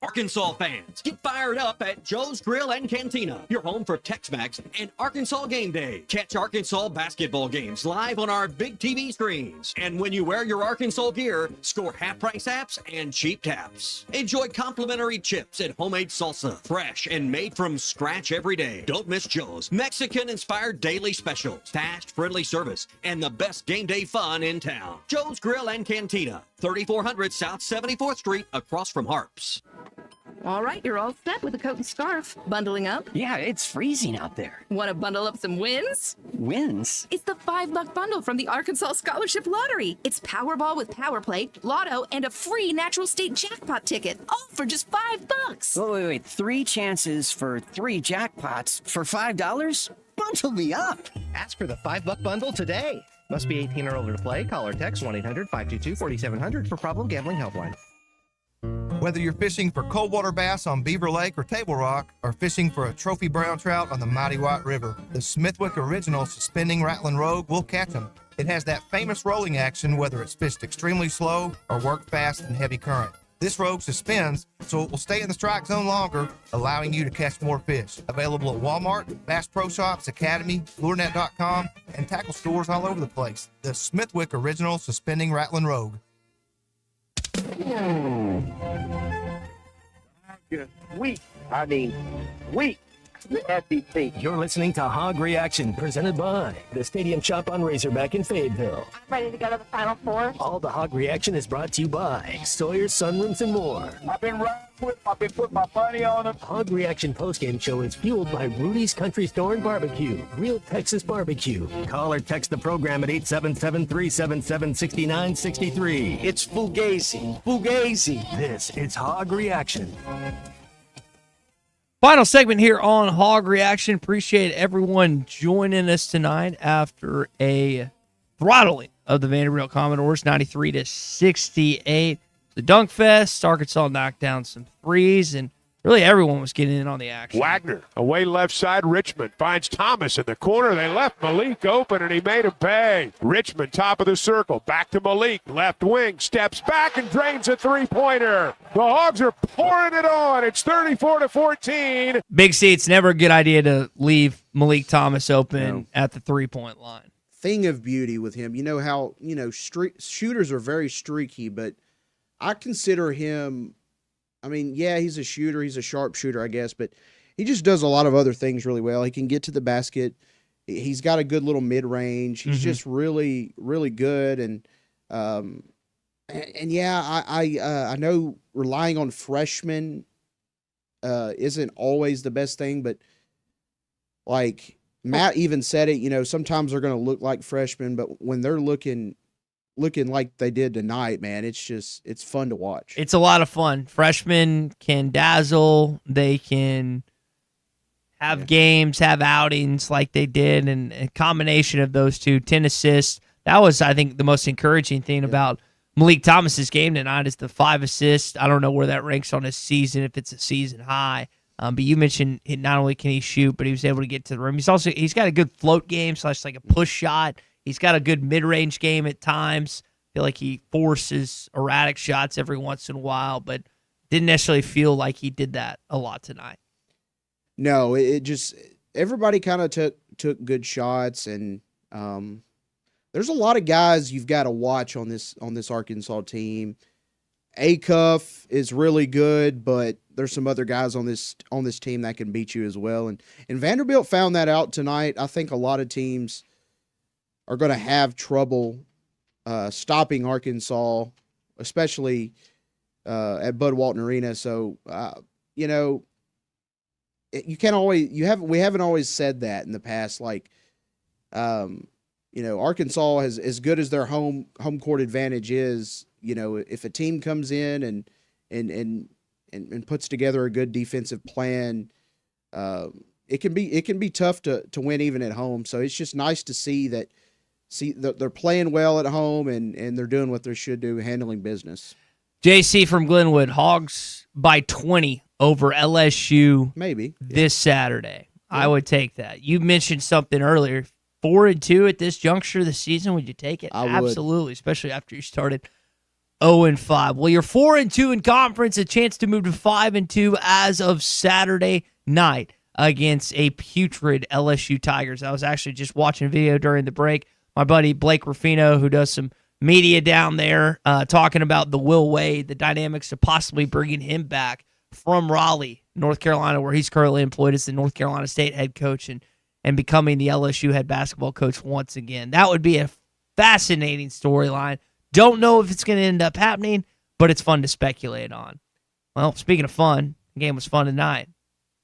Arkansas fans, get fired up at Joe's Grill and Cantina, your home for Tex-Mex and Arkansas game day. Catch Arkansas basketball games live on our big TV screens. And when you wear your Arkansas gear, score half-price apps and cheap taps. Enjoy complimentary chips and homemade salsa, fresh and made from scratch every day. Don't miss Joe's Mexican-inspired daily specials, fast, friendly service, and the best game day fun in town. Joe's Grill and Cantina, 3400 South 74th Street, across from Harps. All right, you're all set with a coat and scarf. Bundling up? Yeah, it's freezing out there. Want to bundle up some wins? Wins? It's the $5 bundle from the Arkansas Scholarship Lottery. It's Powerball with Power Play, Lotto, and a free natural state jackpot ticket, all for just $5. Wait. 3 chances for 3 jackpots for $5? Bundle me up. Ask for the $5 bundle today. Must be 18 or older to play. Call or text 1-800-522-4700 for Problem Gambling Helpline. Whether you're fishing for coldwater bass on Beaver Lake or Table Rock, or fishing for a trophy brown trout on the mighty White River, the Smithwick Original Suspending Rattling Rogue will catch them. It has that famous rolling action whether it's fished extremely slow or worked fast in heavy current. This rogue suspends, so it will stay in the strike zone longer, allowing you to catch more fish. Available at Walmart, Bass Pro Shops, Academy, LureNet.com, and tackle stores all over the place. The Smithwick Original Suspending Rattling Rogue. Weak. The SEC. You're listening to Hog Reaction, presented by the Stadium Shop on Razorback in Fayetteville. Ready to go to the Final Four? All the Hog Reaction is brought to you by Sawyer Sunrooms and more. I've been putting my money on them. Hog Reaction postgame show is fueled by Rudy's Country Store and Barbecue, real Texas barbecue. Call or text the program at 877-377-6963. It's Fugazi. This is Hog Reaction. Final segment here on Hog Reaction. Appreciate everyone joining us tonight after a throttling of the Vanderbilt Commodores, 93-68. The Dunk Fest, Arkansas knocked down some threes, and Really, everyone was getting in on the action. Wagner, away left side. Richmond finds Thomas in the corner. They left Malik open, and he made him pay. Richmond, top of the circle. Back to Malik, left wing. Steps back and drains a three-pointer. The Hogs are pouring it on. It's 34-14. Big C, it's never a good idea to leave Malik Thomas open at the three-point line. Thing of beauty with him. You know how, shooters are very streaky, but I consider him, he's a shooter. He's a sharp shooter, I guess, but he just does a lot of other things really well. He can get to the basket. He's got a good little mid-range. He's just really, really good. And I know relying on freshmen isn't always the best thing, but like Matt even said it, sometimes they're going to look like freshmen, but when they're looking like they did tonight, man, it's fun to watch. It's a lot of fun. Freshmen can dazzle. They can have games, have outings like they did, and a combination of those two, 10 assists. That was, I think, the most encouraging thing about Malik Thomas's game tonight is the 5 assists. I don't know where that ranks on his season, if it's a season high. But you mentioned not only can he shoot, but he was able to get to the rim. He's got a good float game / like a push shot. He's got a good mid-range game at times. I feel like he forces erratic shots every once in a while, but didn't necessarily feel like he did that a lot tonight. No, it just everybody kind of took good shots, and there's a lot of guys you've got to watch on this Arkansas team. Acuff is really good, but there's some other guys on this team that can beat you as well. And Vanderbilt found that out tonight. I think a lot of teams are going to have trouble stopping Arkansas, especially at Bud Walton Arena. So, you can't always we haven't always said that in the past. Like, Arkansas has, as good as their home court advantage is. If a team comes in and puts together a good defensive plan, it can be tough to win even at home. So it's just nice to see that they're playing well at home and they're doing what they should do, handling business. JC from Glenwood, Hogs by 20 over LSU this Saturday. Yeah. I would take that. You mentioned something earlier. 4-2 at this juncture of the season. Would you take it? I Absolutely, would. Especially after you started 0-5. Well, you're 4-2 in conference, a chance to move to 5-2 as of Saturday night against a putrid LSU Tigers. I was actually just watching a video during the break. My buddy Blake Ruffino, who does some media down there, talking about the Will Wade, the dynamics of possibly bringing him back from Raleigh, North Carolina, where he's currently employed as the North Carolina State head coach and becoming the LSU head basketball coach once again. That would be a fascinating storyline. Don't know if it's going to end up happening, but it's fun to speculate on. Well, speaking of fun, the game was fun tonight.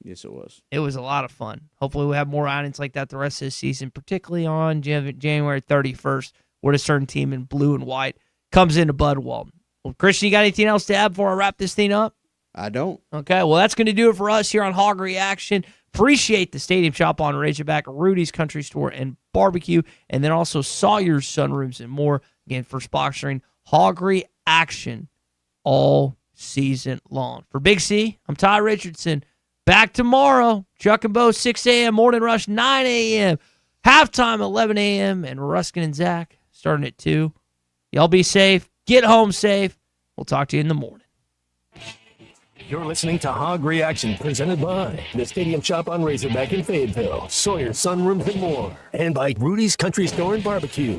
Yes, it was. It was a lot of fun. Hopefully we'll have more outings like that the rest of the season, particularly on January 31st, where a certain team in blue and white comes into Bud Walton. Well, Christian, you got anything else to add before I wrap this thing up? I don't. Okay, well, that's going to do it for us here on Hog Reaction. Appreciate the Stadium Shop on Razorback, Rudy's Country Store and Barbecue, and then also Sawyer's Sunrooms and more, again, for sponsoring Hog Reaction all season long. For Big C, I'm Ty Richardson. Back tomorrow, Chuck and Bo, 6 a.m., Morning Rush, 9 a.m., halftime, 11 a.m., and Ruskin and Zach starting at 2. Y'all be safe. Get home safe. We'll talk to you in the morning. You're listening to Hog Reaction, presented by the Stadium Shop on Razorback in Fayetteville, Sawyer Sunrooms and more, and by Rudy's Country Store and Barbecue.